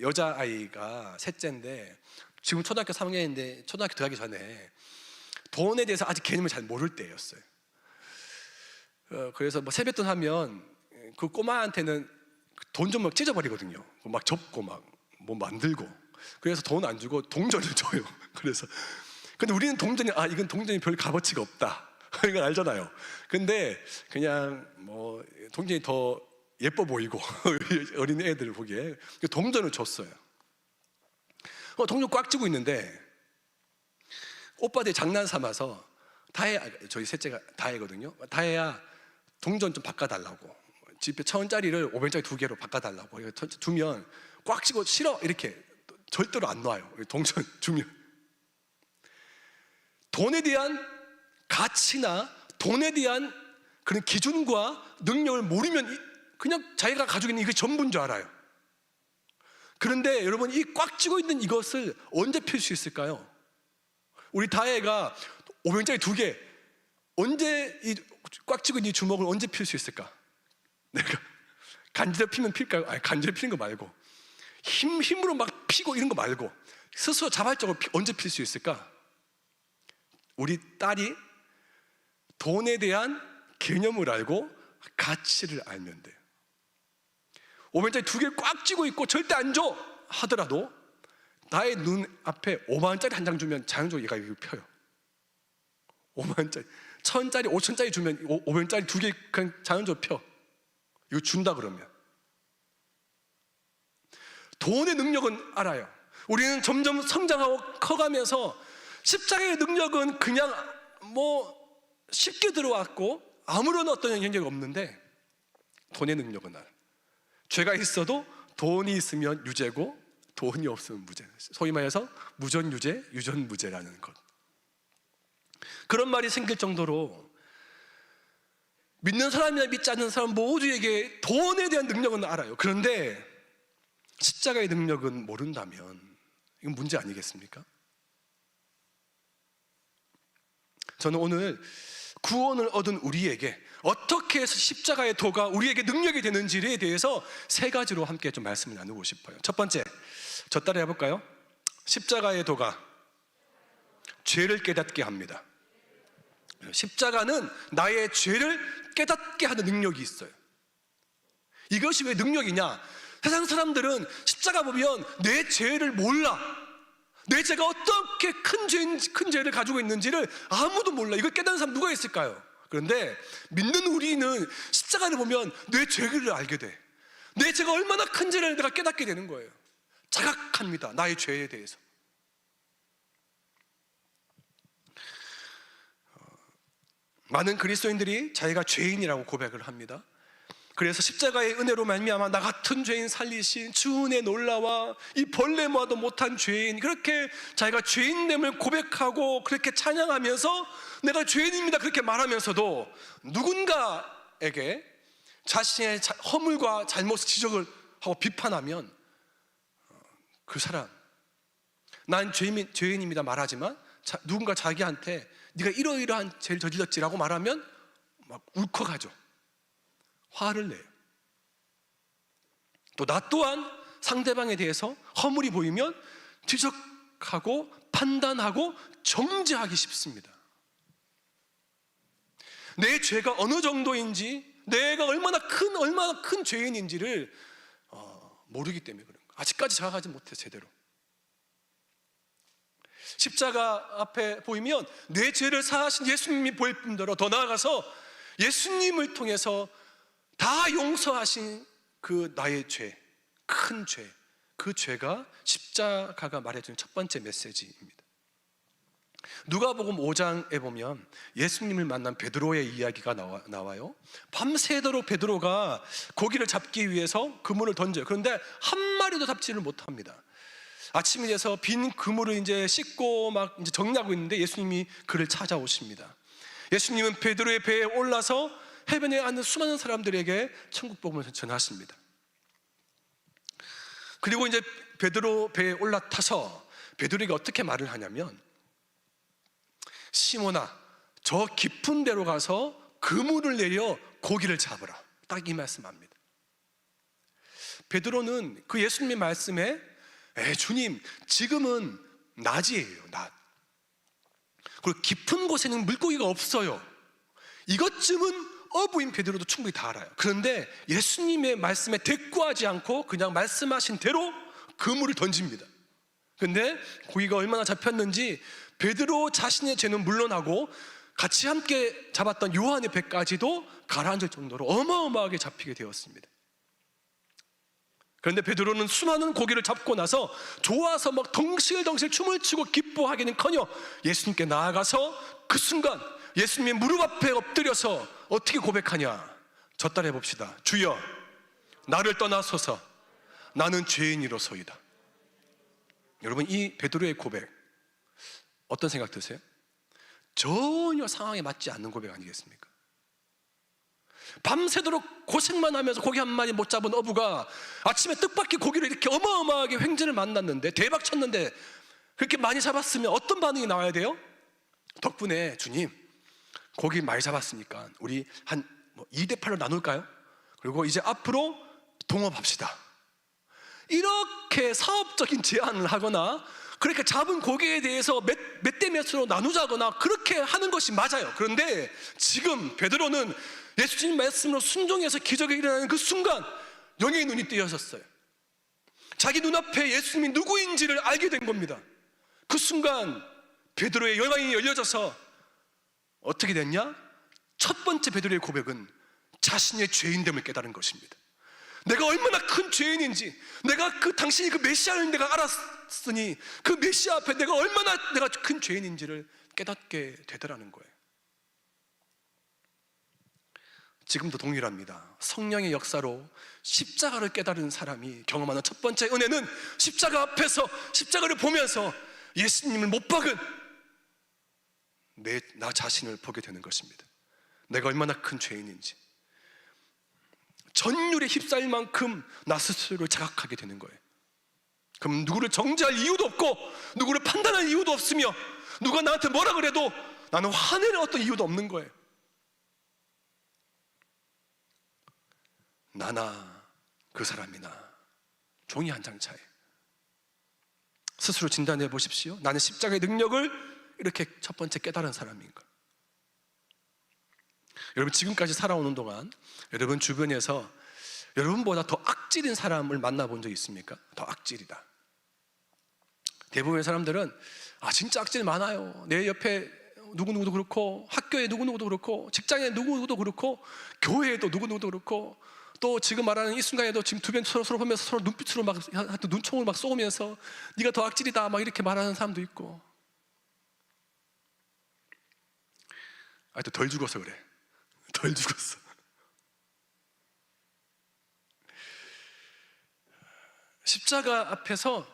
Speaker 1: 여자아이가 셋째인데 지금 초등학교 3학년인데 초등학교 들어가기 전에 돈에 대해서 아직 개념을 잘 모를 때였어요. 그래서 뭐 세뱃돈 하면 그 꼬마한테는 돈 좀 막 찢어버리거든요. 막 접고 막 뭐 만들고. 그래서 돈 안 주고 동전을 줘요. 그래서 근데 우리는 동전이 이건 동전이 별 값어치가 없다 이걸 알잖아요. 근데 그냥 뭐 동전이 더 예뻐 보이고 어린 애들 보기에 동전을 줬어요. 동전 꽉 쥐고 있는데 오빠들이 장난 삼아서 다혜, 저희 셋째가 다혜거든요. 다혜야, 동전 좀 바꿔달라고, 집에 1,000원짜리를 500원짜리 2개로 바꿔달라고 주면 꽉 쥐고 싫어 이렇게 절대로 안 놔요. 동전 주면 돈에 대한 가치나 돈에 대한 그런 기준과 능력을 모르면 그냥 자기가 가지고 있는 이게 전부인 줄 알아요. 그런데 여러분, 이 꽉 쥐고 있는 이것을 언제 필 수 있을까요? 우리 다혜가 500원짜리 2개 언제 이 꽉 쥐고 있는 이 주먹을 언제 필 수 있을까? 내가 간지럽히면 필까요? 아니, 간지럽히는 거 말고 힘으로 막 피고 이런 거 말고 스스로 자발적으로 언제 필 수 있을까? 우리 딸이 돈에 대한 개념을 알고 가치를 알면 돼요. 500원짜리 2개 꽉 쥐고 있고 절대 안 줘 하더라도 나의 눈 앞에 5만원짜리 한 장 주면 자연적으로 얘가 이거 펴요. 5만원짜리, 1,000원짜리, 5,000원짜리 주면 500원짜리 2개 그냥 자연적으로 펴. 이거 준다 그러면. 돈의 능력은 알아요. 우리는 점점 성장하고 커가면서 십자가의 능력은 그냥 뭐 쉽게 들어왔고 아무런 어떤 영향력이 없는데, 돈의 능력은 알아요. 죄가 있어도 돈이 있으면 유죄고 돈이 없으면 무죄. 소위 말해서 무전유죄, 유전무죄라는 것. 그런 말이 생길 정도로 믿는 사람이나 믿지 않는 사람 모두에게 돈에 대한 능력은 알아요. 그런데 십자가의 능력은 모른다면 이건 문제 아니겠습니까? 저는 오늘 구원을 얻은 우리에게 어떻게 해서 십자가의 도가 우리에게 능력이 되는지에 대해서 3가지로 함께 좀 말씀을 나누고 싶어요. 첫 번째, 저 따라 해볼까요? 십자가의 도가 죄를 깨닫게 합니다. 십자가는 나의 죄를 깨닫게 하는 능력이 있어요. 이것이 왜 능력이냐? 세상 사람들은 십자가 보면 내 죄를 몰라. 내 죄가 어떻게 큰 죄를 가지고 있는지를 아무도 몰라. 이걸 깨닫는 사람 누가 있을까요? 그런데 믿는 우리는 십자가를 보면 내 죄를 알게 돼. 내 죄가 얼마나 큰지를 내가 깨닫게 되는 거예요. 자각합니다. 나의 죄에 대해서. 많은 그리스도인들이 자기가 죄인이라고 고백을 합니다. 그래서 십자가의 은혜로 말미암아 나 같은 죄인 살리신 주 은혜 놀라와 이 벌레 모아도 못한 죄인, 그렇게 자기가 죄인됨을 고백하고 그렇게 찬양하면서 내가 죄인입니다 그렇게 말하면서도 누군가에게 자신의 허물과 잘못을 지적을 하고 비판하면 그 사람, 난 죄인입니다 말하지만 누군가 자기한테 네가 이러이러한 죄를 저질렀지라고 말하면 막 울컥하죠. 화를 내요. 또 나 또한 상대방에 대해서 허물이 보이면 지적하고 판단하고 정죄하기 쉽습니다. 내 죄가 어느 정도인지, 내가 얼마나 큰 죄인인지를 모르기 때문에 그런 거예요. 아직까지 자각하지 못해요, 제대로. 십자가 앞에 보이면 내 죄를 사하신 예수님이 보일 뿐더러 더 나아가서 예수님을 통해서 다 용서하신 그 나의 죄, 큰 죄, 그 죄가 십자가가 말해주는 첫 번째 메시지입니다. 누가복음 5장에 보면 예수님을 만난 베드로의 이야기가 나와요. 밤새도록 베드로가 고기를 잡기 위해서 그물을 던져요. 그런데 한 마리도 잡지를 못합니다. 아침이 돼서 빈 그물을 이제 씻고 막 이제 정리하고 있는데 예수님이 그를 찾아오십니다. 예수님은 베드로의 배에 올라서 해변에 앉은 수많은 사람들에게 천국 복음을 전하십니다. 그리고 이제 베드로 배에 올라타서 베드로에게 어떻게 말을 하냐면, 시몬아, 저 깊은 데로 가서 그물을 내려 고기를 잡으라. 딱 이 말씀합니다. 베드로는 그 예수님의 말씀에 주님, 지금은 낮이에요, 낮. 그리고 깊은 곳에는 물고기가 없어요. 이것쯤은 어부인 베드로도 충분히 다 알아요. 그런데 예수님의 말씀에 대꾸하지 않고 그냥 말씀하신 대로 그물을 던집니다. 근데 고기가 얼마나 잡혔는지 베드로 자신의 죄는 물러나고 같이 함께 잡았던 요한의 배까지도 가라앉을 정도로 어마어마하게 잡히게 되었습니다. 그런데 베드로는 수많은 고기를 잡고 나서 좋아서 막 덩실덩실 춤을 추고 기뻐하기는커녕 예수님께 나아가서 그 순간 예수님의 무릎 앞에 엎드려서 어떻게 고백하냐? 저 따라 해봅시다. 주여, 나를 떠나소서, 나는 죄인이로소이다. 여러분, 이 베드로의 고백 어떤 생각 드세요? 전혀 상황에 맞지 않는 고백 아니겠습니까? 밤새도록 고생만 하면서 고기 한 마리 못 잡은 어부가 아침에 뜻밖의 고기를 이렇게 어마어마하게 횡재를 만났는데, 대박 쳤는데 그렇게 많이 잡았으면 어떤 반응이 나와야 돼요? 덕분에 주님, 고기 많이 잡았으니까 우리 한 2대8로 나눌까요? 그리고 이제 앞으로 동업합시다. 이렇게 사업적인 제안을 하거나 그렇게 잡은 고기에 대해서 몇 대 몇으로 나누자거나 그렇게 하는 것이 맞아요. 그런데 지금 베드로는 예수님 말씀으로 순종해서 기적이 일어나는 그 순간 영의 눈이 뜨여졌어요. 자기 눈앞에 예수님이 누구인지를 알게 된 겁니다. 그 순간 베드로의 영이 열려져서 어떻게 됐냐? 첫 번째 베드로의 고백은 자신의 죄인됨을 깨달은 것입니다. 내가 얼마나 큰 죄인인지, 내가 당신이 그 메시아를 내가 알았으니 그 메시아 앞에 내가 얼마나 내가 큰 죄인인지를 깨닫게 되더라는 거예요. 지금도 동일합니다. 성령의 역사로 십자가를 깨달은 사람이 경험하는 첫 번째 은혜는 십자가 앞에서 십자가를 보면서 예수님을 못 박은 나 자신을 보게 되는 것입니다. 내가 얼마나 큰 죄인인지, 전율에 휩싸일 만큼 나 스스로를 자각하게 되는 거예요. 그럼 누구를 정죄할 이유도 없고 누구를 판단할 이유도 없으며 누가 나한테 뭐라 그래도 나는 화낼 어떤 이유도 없는 거예요. 나나 그 사람이나 종이 한 장 차이. 스스로 진단해 보십시오. 나는 십자가의 능력을 이렇게 첫 번째 깨달은 사람인가? 여러분, 지금까지 살아오는 동안 여러분 주변에서 여러분보다 더 악질인 사람을 만나본 적 있습니까? 더 악질이다. 대부분의 사람들은 진짜 악질 많아요. 내 옆에 누구누구도 그렇고, 학교에 누구누구도 그렇고, 직장에 누구누구도 그렇고, 교회에도 누구누구도 그렇고, 또 지금 말하는 이 순간에도 지금 주변 서로 보면서 서로 눈빛으로 막 눈총을 막 쏘면서 네가 더 악질이다 막 이렇게 말하는 사람도 있고. 또 덜 죽어서 그래. 덜 죽었어. 십자가 앞에서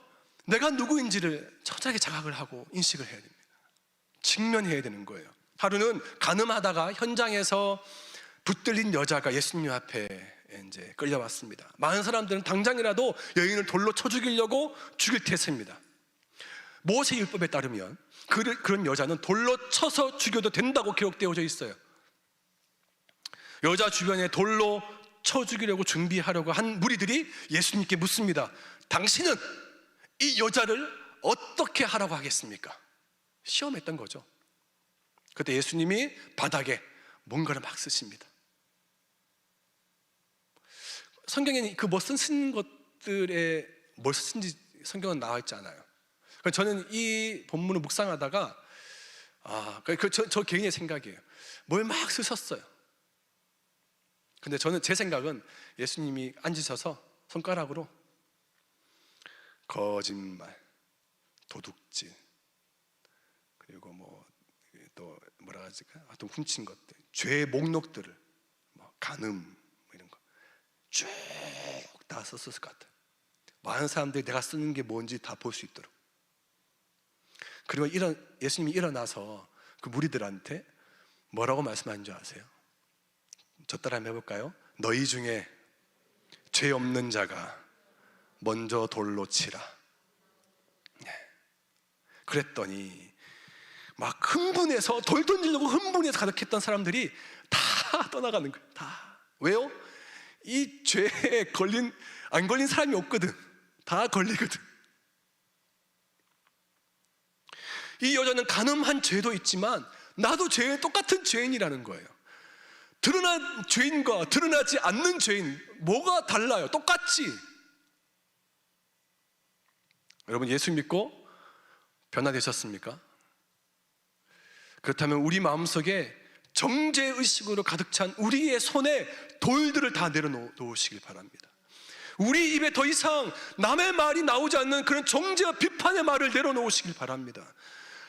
Speaker 1: 내가 누구인지를 철저하게 자각을 하고 인식을 해야 됩니다. 직면해야 되는 거예요. 하루는 간음하다가 현장에서 붙들린 여자가 예수님 앞에 이제 끌려왔습니다. 많은 사람들은 당장이라도 여인을 돌로 쳐 죽이려고 죽일 태세입니다. 모세 율법에 따르면 그런 여자는 돌로 쳐서 죽여도 된다고 기록되어져 있어요. 여자 주변에 돌로 쳐 죽이려고 준비하려고 한 무리들이 예수님께 묻습니다. 당신은 이 여자를 어떻게 하라고 하겠습니까? 시험했던 거죠. 그때 예수님이 바닥에 뭔가를 막 쓰십니다. 성경에는 그 뭐 쓴 것들에 뭘 쓴지 성경은 나와 있지 않아요. 저는 이 본문을 묵상하다가 저 개인의 생각이에요. 뭘 막 쓰셨어요. 근데 제 생각은 예수님이 앉으셔서 손가락으로 거짓말, 도둑질, 그리고 또 뭐라 하지까 하여튼 훔친 것들, 죄의 목록들을 간음 이런 거 쭉 다 썼을 것 같아요. 많은 사람들이 내가 쓰는 게 뭔지 다 볼 수 있도록. 그리고 예수님이 일어나서 그 무리들한테 뭐라고 말씀하신 줄 아세요? 저 따라 한번 해볼까요? 너희 중에 죄 없는 자가 먼저 돌로 치라. 그랬더니 막 흥분해서 돌 던지려고 흥분해서 가득했던 사람들이 다 떠나가는 거예요. 다. 왜요? 이 죄에 안 걸린 사람이 없거든. 다 걸리거든. 이 여자는 간음한 죄도 있지만 나도 똑같은 죄인이라는 거예요. 드러난 죄인과 드러나지 않는 죄인, 뭐가 달라요? 똑같지. 여러분, 예수 믿고 변화되셨습니까? 그렇다면 우리 마음속에 정죄의식으로 가득 찬 우리의 손에 돌들을 다 내려놓으시길 바랍니다. 우리 입에 더 이상 남의 말이 나오지 않는 그런 정죄와 비판의 말을 내려놓으시길 바랍니다.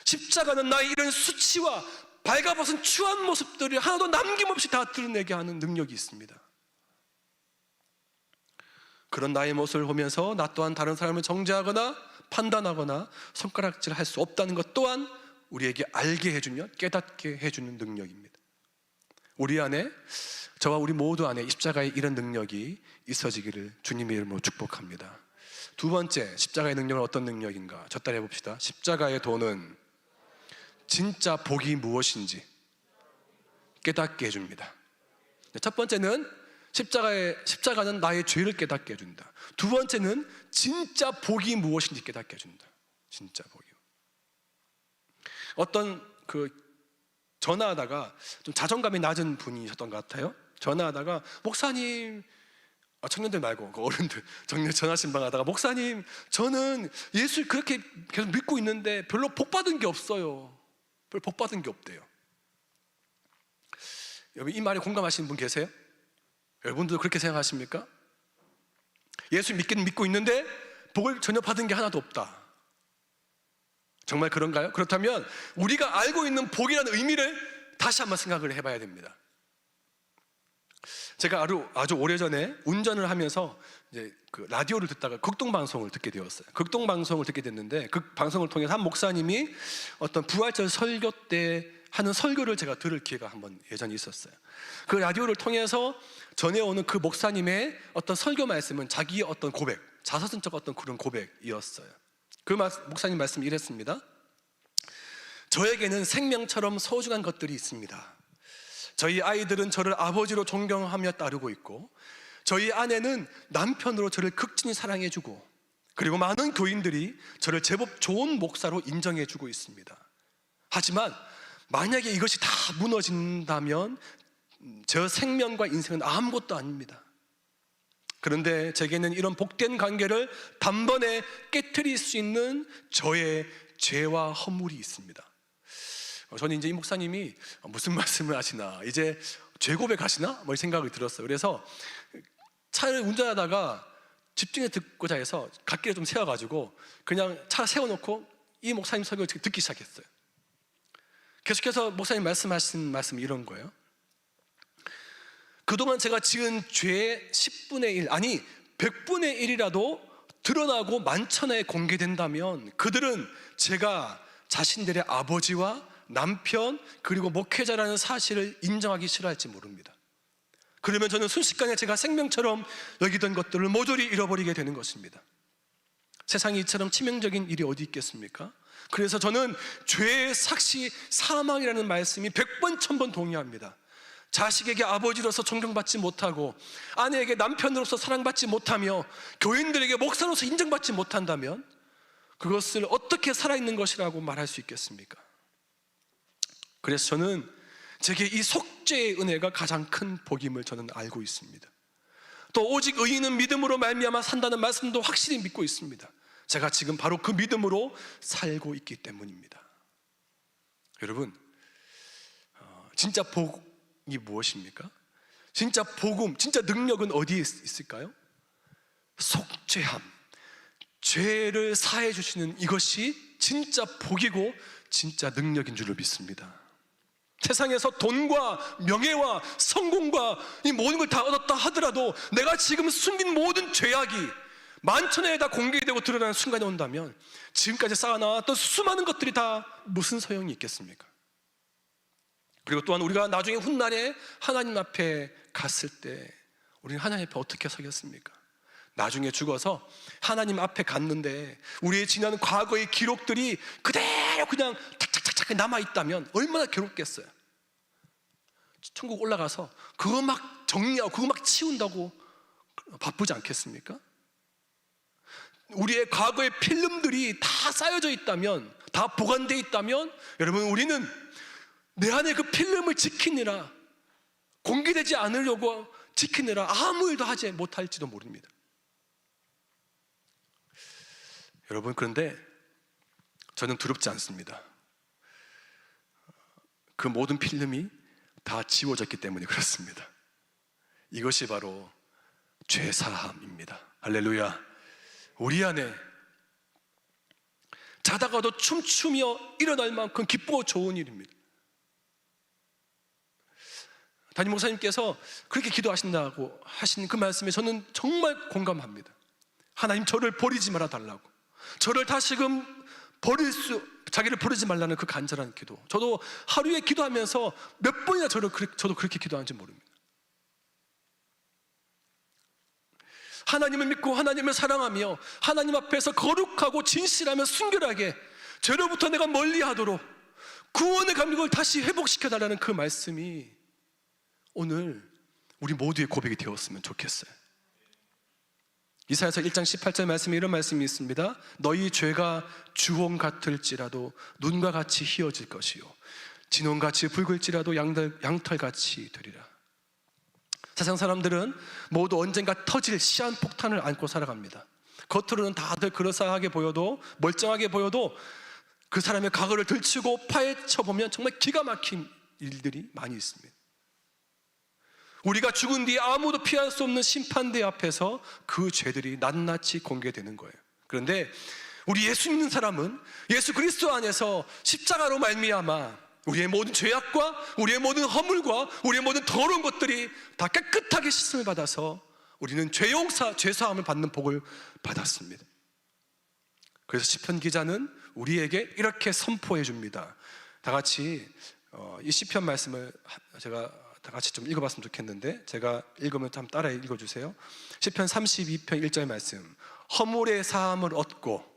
Speaker 1: 십자가는 나의 이런 수치와 발가벗은 추한 모습들을 하나도 남김없이 다 드러내게 하는 능력이 있습니다. 그런 나의 모습을 보면서 나 또한 다른 사람을 정죄하거나 판단하거나 손가락질할 수 없다는 것 또한 우리에게 알게 해주며 깨닫게 해주는 능력입니다. 우리 안에, 저와 우리 모두 안에 십자가의 이런 능력이 있어지기를 주님의 이름으로 축복합니다. 두 번째, 십자가의 능력은 어떤 능력인가? 저 따라 해봅시다. 십자가의 도는 진짜 복이 무엇인지 깨닫게 해줍니다. 첫 번째는 십자가는 나의 죄를 깨닫게 해준다. 두 번째는 진짜 복이 무엇인지 깨닫게 해준다. 진짜 복이. 어떤 전화하다가 좀 자존감이 낮은 분이셨던 것 같아요. 전화하다가 목사님, 청년들 말고 어른들 전화 신방하다가 목사님, 저는 예수 그렇게 계속 믿고 있는데 별로 복 받은 게 없어요. 별로 복 받은 게 없대요. 여러분, 이 말에 공감하시는 분 계세요? 여러분들도 그렇게 생각하십니까? 예수 믿기는 믿고 있는데 복을 전혀 받은 게 하나도 없다. 정말 그런가요? 그렇다면 우리가 알고 있는 복이라는 의미를 다시 한번 생각을 해봐야 됩니다. 제가 아주 오래전에 운전을 하면서 이제 라디오를 듣다가 극동방송을 듣게 되었어요. 극동방송을 듣게 됐는데 그 방송을 통해서 한 목사님이 어떤 부활절 설교 때 하는 설교를 제가 들을 기회가 한번 예전에 있었어요. 그 라디오를 통해서 전해오는 그 목사님의 어떤 설교 말씀은 자기의 어떤 고백, 자서전적 어떤 그런 고백이었어요. 그 목사님 말씀이 이랬습니다. 저에게는 생명처럼 소중한 것들이 있습니다. 저희 아이들은 저를 아버지로 존경하며 따르고 있고, 저희 아내는 남편으로 저를 극진히 사랑해주고, 그리고 많은 교인들이 저를 제법 좋은 목사로 인정해주고 있습니다. 하지만 만약에 이것이 다 무너진다면 저 생명과 인생은 아무것도 아닙니다. 그런데 제게는 이런 복된 관계를 단번에 깨트릴 수 있는 저의 죄와 허물이 있습니다. 저는 이제 이 목사님이 무슨 말씀을 하시나, 이제 죄 고백하시나 뭐 이 생각이 들었어요. 그래서 차를 운전하다가 집중해 듣고자 해서 갓길에 좀 세워가지고 그냥 차 세워놓고 이 목사님 설교를 듣기 시작했어요. 계속해서 목사님 말씀하신 말씀이 이런 거예요. 그동안 제가 지은 죄의 10분의 1 아니 100분의 1이라도 드러나고 만천하에 공개된다면 그들은 제가 자신들의 아버지와 남편 그리고 목회자라는 사실을 인정하기 싫어할지 모릅니다. 그러면 저는 순식간에 제가 생명처럼 여기던 것들을 모조리 잃어버리게 되는 것입니다. 세상에 이처럼 치명적인 일이 어디 있겠습니까? 그래서 저는 죄의 삭시 사망이라는 말씀이 100번 1000번 동의합니다. 자식에게 아버지로서 존경받지 못하고 아내에게 남편으로서 사랑받지 못하며 교인들에게 목사로서 인정받지 못한다면 그것을 어떻게 살아있는 것이라고 말할 수 있겠습니까? 그래서 저는 제게 이 속죄의 은혜가 가장 큰 복임을 저는 알고 있습니다. 또 오직 의인은 믿음으로 말미암아 산다는 말씀도 확실히 믿고 있습니다. 제가 지금 바로 그 믿음으로 살고 있기 때문입니다. 여러분, 진짜 복이 무엇입니까? 진짜 복음, 진짜 능력은 어디에 있을까요? 속죄함, 죄를 사해 주시는 이것이 진짜 복이고 진짜 능력인 줄로 믿습니다. 세상에서 돈과 명예와 성공과 이 모든 걸 다 얻었다 하더라도 내가 지금 숨긴 모든 죄악이 만천하에 다 공개되고 드러나는 순간이 온다면 지금까지 쌓아놨던 수많은 것들이 다 무슨 소용이 있겠습니까? 그리고 또한 우리가 나중에 훗날에 하나님 앞에 갔을 때 우리는 하나님 앞에 어떻게 서겠습니까? 나중에 죽어서 하나님 앞에 갔는데 우리의 지난 과거의 기록들이 그대로 그냥 착착착착 남아있다면 얼마나 괴롭겠어요. 천국 올라가서 그거 막 정리하고 그거 막 치운다고 바쁘지 않겠습니까? 우리의 과거의 필름들이 다 쌓여져 있다면, 다 보관되어 있다면 여러분, 우리는 내 안에 그 필름을 지키느라, 공개되지 않으려고 지키느라 아무 일도 하지 못할지도 모릅니다. 여러분, 그런데 저는 두렵지 않습니다. 그 모든 필름이 다 지워졌기 때문에 그렇습니다. 이것이 바로 죄사함입니다. 할렐루야. 우리 안에 자다가도 춤추며 일어날 만큼 기쁘고 좋은 일입니다. 담임 목사님께서 그렇게 기도하신다고 하신 그 말씀에 저는 정말 공감합니다. 하나님, 저를 버리지 말아 달라고, 저를 다시금 자기를 버리지 말라는 그 간절한 기도. 저도 하루에 기도하면서 몇 번이나 저도 그렇게 기도하는지 모릅니다. 하나님을 믿고 하나님을 사랑하며 하나님 앞에서 거룩하고 진실하며 순결하게 죄로부터 내가 멀리하도록 구원의 감격을 다시 회복시켜달라는 그 말씀이 오늘 우리 모두의 고백이 되었으면 좋겠어요. 이사야서 1장 18절 말씀에 이런 말씀이 있습니다. 너희 죄가 주홍 같을지라도 눈과 같이 희어질 것이요 진홍같이 붉을지라도 양털같이 되리라. 세상 사람들은 모두 언젠가 터질 시한폭탄을 안고 살아갑니다. 겉으로는 다들 그럴싸하게 보여도, 멀쩡하게 보여도 그 사람의 과거를 들추고 파헤쳐보면 정말 기가 막힌 일들이 많이 있습니다. 우리가 죽은 뒤에 아무도 피할 수 없는 심판대 앞에서 그 죄들이 낱낱이 공개되는 거예요. 그런데 우리 예수 믿는 사람은 예수 그리스도 안에서 십자가로 말미암아 우리의 모든 죄악과 우리의 모든 허물과 우리의 모든 더러운 것들이 다 깨끗하게 씻음을 받아서 우리는 죄사함을 받는 복을 받았습니다. 그래서 시편 기자는 우리에게 이렇게 선포해 줍니다. 다 같이 이 시편 말씀을 제가 다 같이 좀 읽어봤으면 좋겠는데, 제가 읽으면 좀 따라 읽어주세요. 시편 32편 1절 말씀. 허물의 사함을 얻고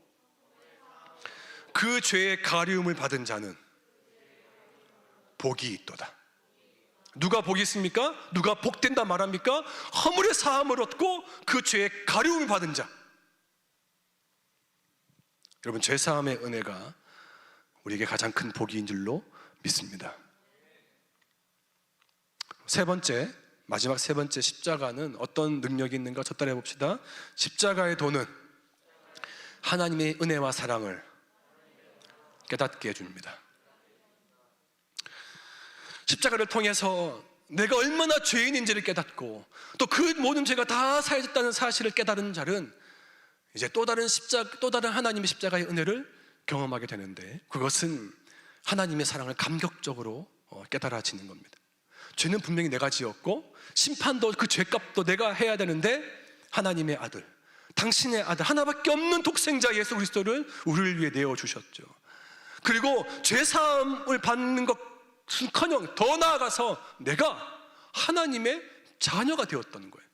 Speaker 1: 그 죄의 가리움을 받은 자는 복이 있도다. 누가 복이 있습니까? 누가 복된다 말합니까? 허물의 사함을 얻고 그 죄의 가리움을 받은 자. 여러분, 죄사함의 은혜가 우리에게 가장 큰 복인 줄로 믿습니다. 세 번째, 마지막 세 번째, 십자가는 어떤 능력이 있는가 저 따라 해봅시다. 십자가의 도는 하나님의 은혜와 사랑을 깨닫게 해줍니다. 십자가를 통해서 내가 얼마나 죄인인지를 깨닫고 또 그 모든 죄가 다 사해졌다는 사실을 깨달은 자는 이제 또 다른 하나님의 십자가의 은혜를 경험하게 되는데, 그것은 하나님의 사랑을 감격적으로 깨달아지는 겁니다. 죄는 분명히 내가 지었고 심판도 그 죄값도 내가 해야 되는데, 하나님의 아들, 당신의 아들, 하나밖에 없는 독생자 예수 그리스도를 우리를 위해 내어주셨죠. 그리고 죄사함을 받는 것은커녕 더 나아가서 내가 하나님의 자녀가 되었다는 거예요.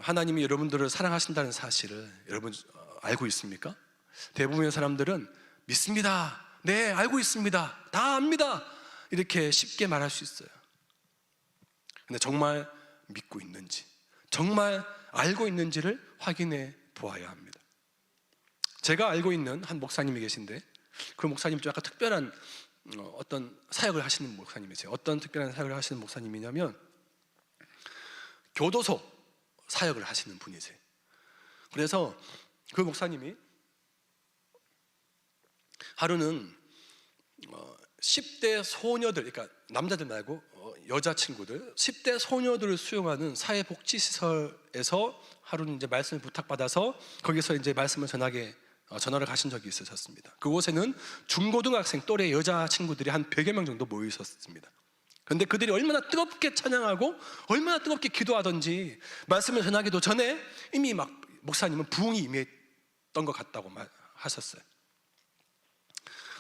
Speaker 1: 하나님이 여러분들을 사랑하신다는 사실을 여러분 알고 있습니까? 대부분의 사람들은 믿습니다, 네 알고 있습니다, 다 압니다, 이렇게 쉽게 말할 수 있어요. 근데 정말 믿고 있는지, 정말 알고 있는지를 확인해 보아야 합니다. 제가 알고 있는 한 목사님이 계신데, 그 목사님이 좀 약간 특별한 어떤 사역을 하시는 목사님이세요. 어떤 특별한 사역을 하시는 목사님이냐면 교도소 사역을 하시는 분이세요. 그래서 그 목사님이 하루는 10대 소녀들, 그러니까 남자들 말고 여자친구들, 10대 소녀들을 수용하는 사회복지시설에서 하루는 이제 말씀을 부탁받아서 거기서 이제 말씀을 전하러 가신 적이 있으셨습니다. 그곳에는 중고등학생 또래 여자친구들이 한 100여 명 정도 모여 있었습니다. 그런데 그들이 얼마나 뜨겁게 찬양하고 얼마나 뜨겁게 기도하던지 말씀을 전하기도 전에 이미 막 목사님은 부흥이 임했던 것 같다고 하셨어요.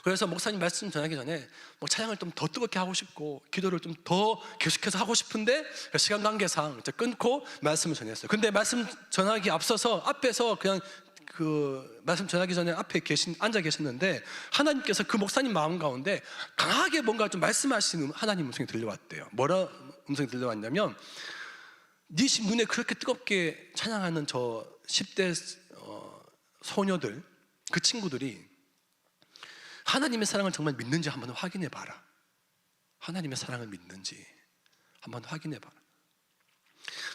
Speaker 1: 그래서 목사님 말씀 전하기 전에 찬양을 좀 더 뜨겁게 하고 싶고 기도를 좀 더 계속해서 하고 싶은데 시간 관계상 끊고 말씀을 전했어요. 근데 말씀 전하기 앞서서 앞에서 그냥 그 말씀 전하기 전에 앞에 앉아 계셨는데 하나님께서 그 목사님 마음 가운데 강하게 뭔가 좀 말씀하시는 하나님 음성이 들려왔대요. 뭐라 음성이 들려왔냐면, 네 집 눈에 그렇게 뜨겁게 찬양하는 저 10대 소녀들, 그 친구들이 하나님의 사랑을 정말 믿는지 한번 확인해 봐라. 하나님의 사랑을 믿는지 한번 확인해 봐라.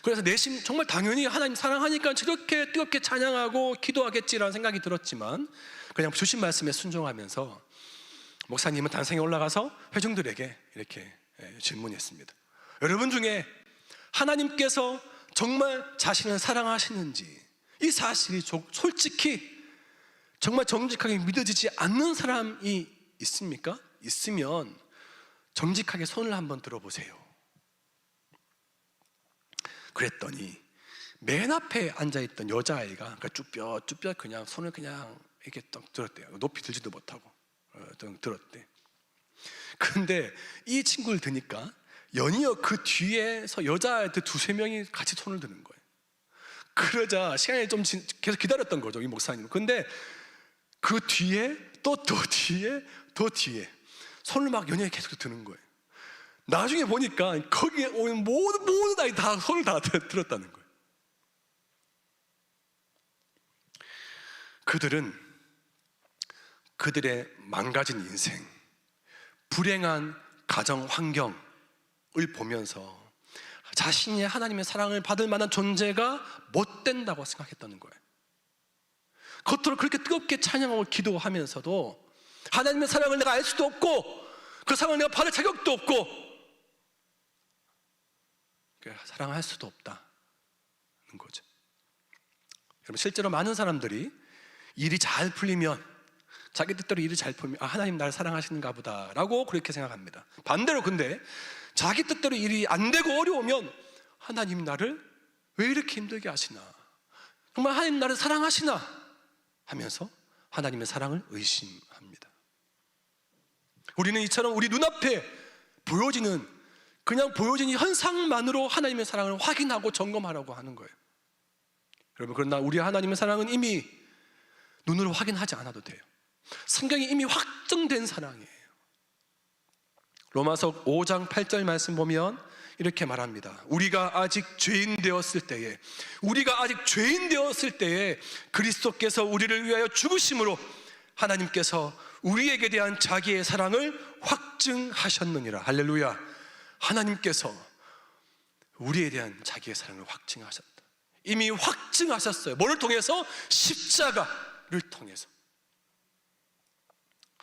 Speaker 1: 그래서 내심 정말 당연히 하나님 사랑하니까 저렇게 뜨겁게 찬양하고 기도하겠지라는 생각이 들었지만, 그냥 주신 말씀에 순종하면서 목사님은 단상에 올라가서 회중들에게 이렇게 질문했습니다. 여러분 중에 하나님께서 정말 자신을 사랑하시는지 이 사실이 솔직히 정말 정직하게 믿어지지 않는 사람이 있습니까? 있으면 정직하게 손을 한번 들어보세요. 그랬더니 맨 앞에 앉아있던 여자아이가 쭈뼛쭈뼛 그냥 손을 그냥 이렇게 딱 들었대요. 높이 들지도 못하고 들었대. 그런데 이 친구를 드니까 연이어 그 뒤에서 여자애들 2-3명이 같이 손을 드는 거예요. 그러자 시간이 좀 계속 기다렸던 거죠, 이 목사님은. 근데 그 뒤에 또 뒤에 더 뒤에 손을 막 연이어 계속 드는 거예요. 나중에 보니까 거기에 오는 모든 아이 다 손을 다 들었다는 거예요. 그들은 그들의 망가진 인생, 불행한 가정 환경을 보면서 자신이 하나님의 사랑을 받을 만한 존재가 못 된다고 생각했다는 거예요. 겉으로 그렇게 뜨겁게 찬양하고 기도하면서도 하나님의 사랑을 내가 알 수도 없고 그 사랑을 내가 받을 자격도 없고 사랑할 수도 없다는 거죠. 여러분, 실제로 많은 사람들이 일이 잘 풀리면, 자기 뜻대로 일이 잘 풀리면 하나님 나를 사랑하시는가 보다라고 그렇게 생각합니다. 반대로 근데 자기 뜻대로 일이 안 되고 어려우면 하나님 나를 왜 이렇게 힘들게 하시나, 정말 하나님 나를 사랑하시나 하면서 하나님의 사랑을 의심합니다. 우리는 이처럼 우리 눈앞에 그냥 보여진 이 현상만으로 하나님의 사랑을 확인하고 점검하라고 하는 거예요. 여러분, 그러나 우리 하나님의 사랑은 이미 눈으로 확인하지 않아도 돼요. 성경이 이미 확정된 사랑이에요. 로마서 5장 8절 말씀 보면 이렇게 말합니다. 우리가 아직 죄인 되었을 때에 그리스도께서 우리를 위하여 죽으심으로 하나님께서 우리에게 대한 자기의 사랑을 확증하셨느니라. 할렐루야. 하나님께서 우리에 대한 자기의 사랑을 확증하셨다. 이미 확증하셨어요. 뭐를 통해서? 십자가를 통해서.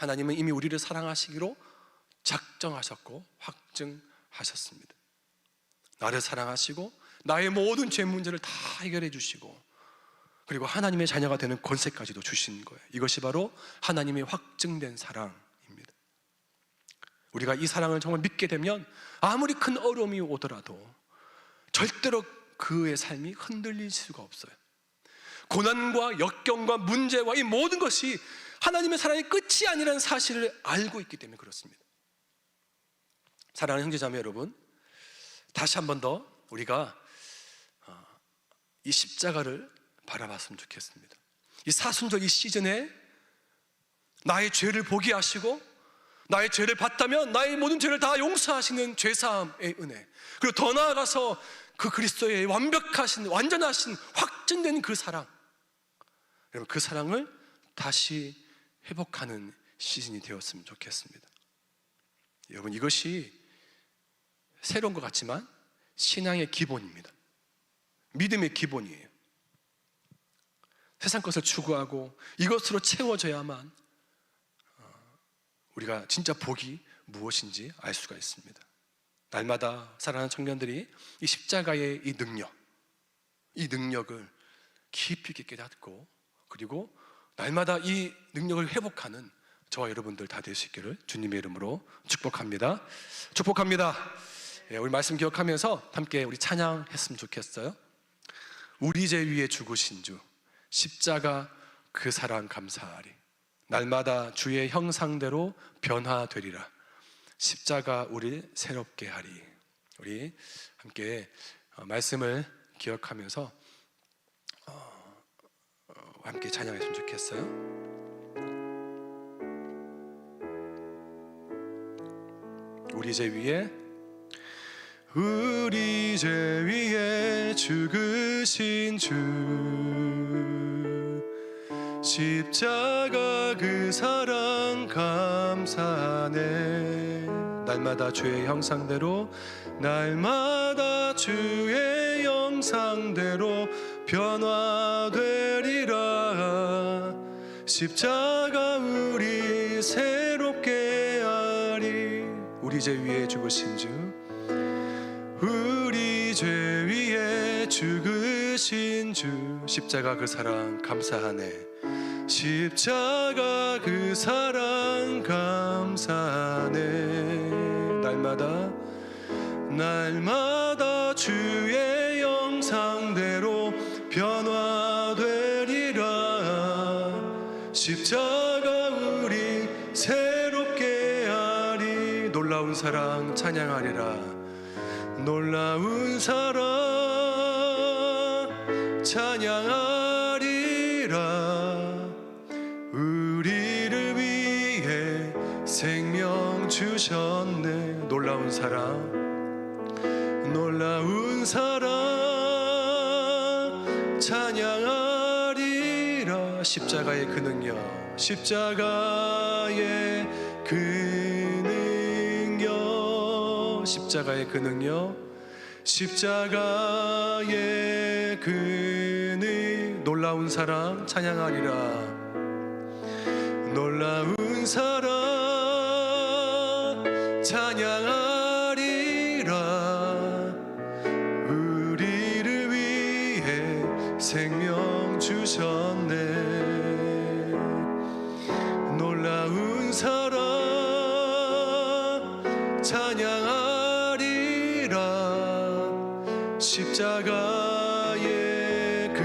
Speaker 1: 하나님은 이미 우리를 사랑하시기로 작정하셨고 확증하셨습니다. 나를 사랑하시고 나의 모든 죄 문제를 다 해결해 주시고, 그리고 하나님의 자녀가 되는 권세까지도 주신 거예요. 이것이 바로 하나님의 확증된 사랑입니다. 우리가 이 사랑을 정말 믿게 되면 아무리 큰 어려움이 오더라도 절대로 그의 삶이 흔들릴 수가 없어요. 고난과 역경과 문제와 이 모든 것이 하나님의 사랑의 끝이 아니라는 사실을 알고 있기 때문에 그렇습니다. 사랑하는 형제자매 여러분, 다시 한 번 더 우리가 이 십자가를 바라봤으면 좋겠습니다. 이 사순절 이 시즌에 나의 죄를 보게 하시고 나의 죄를 봤다면 나의 모든 죄를 다 용서하시는 죄사함의 은혜, 그리고 더 나아가서 그 그리스도의 완벽하신 완전하신 확증된 그 사랑, 여러분 그 사랑을 다시 회복하는 시즌이 되었으면 좋겠습니다. 여러분 이것이 새로운 것 같지만 신앙의 기본입니다. 믿음의 기본이에요. 세상 것을 추구하고 이것으로 채워져야만 우리가 진짜 복이 무엇인지 알 수가 있습니다. 날마다 사랑하는 청년들이 이 십자가의 이 능력을 깊이 있게 깨닫고, 그리고 날마다 이 능력을 회복하는 저와 여러분들 다 될 수 있기를 주님의 이름으로 축복합니다. 축복합니다. 우리 말씀 기억하면서 함께 우리 찬양했으면 좋겠어요. 우리 죄 위에 죽으신 주 십자가 그 사랑 감사하리. 날마다 주의 형상대로 변화되리라. 십자가 우리 새롭게 하리. 우리 함께 말씀을 기억하면서 함께 찬양했으면 좋겠어요. 우리 죄 위에 죽으신 주 십자가 그 사랑 감사하네. 날마다 주의 형상대로 변화되리라. 십자가 우리 새롭게 하리. 우리 죄 위에 죽으신 주 십자가 그 사랑 감사하네. 십자가 그 사랑 감사하네. 날마다 주의 형상대로 변화되리라. 십자가 우리 새롭게 하리. 놀라운 사랑 찬양하리라. 놀라운 사랑 찬양하리라. 우리를 위해 생명 주셨네. 놀라운 사랑 찬양하리라. 십자가의 그 능력, 십자가의 그 능력, 십자가의 그 능력, 십자가의 그 놀라운 사랑 찬양하리라. 놀라운 사랑 찬양하리라. 우리를 위해 생명 주셨네. 놀라운 사랑 찬양하리라. 십자가의 그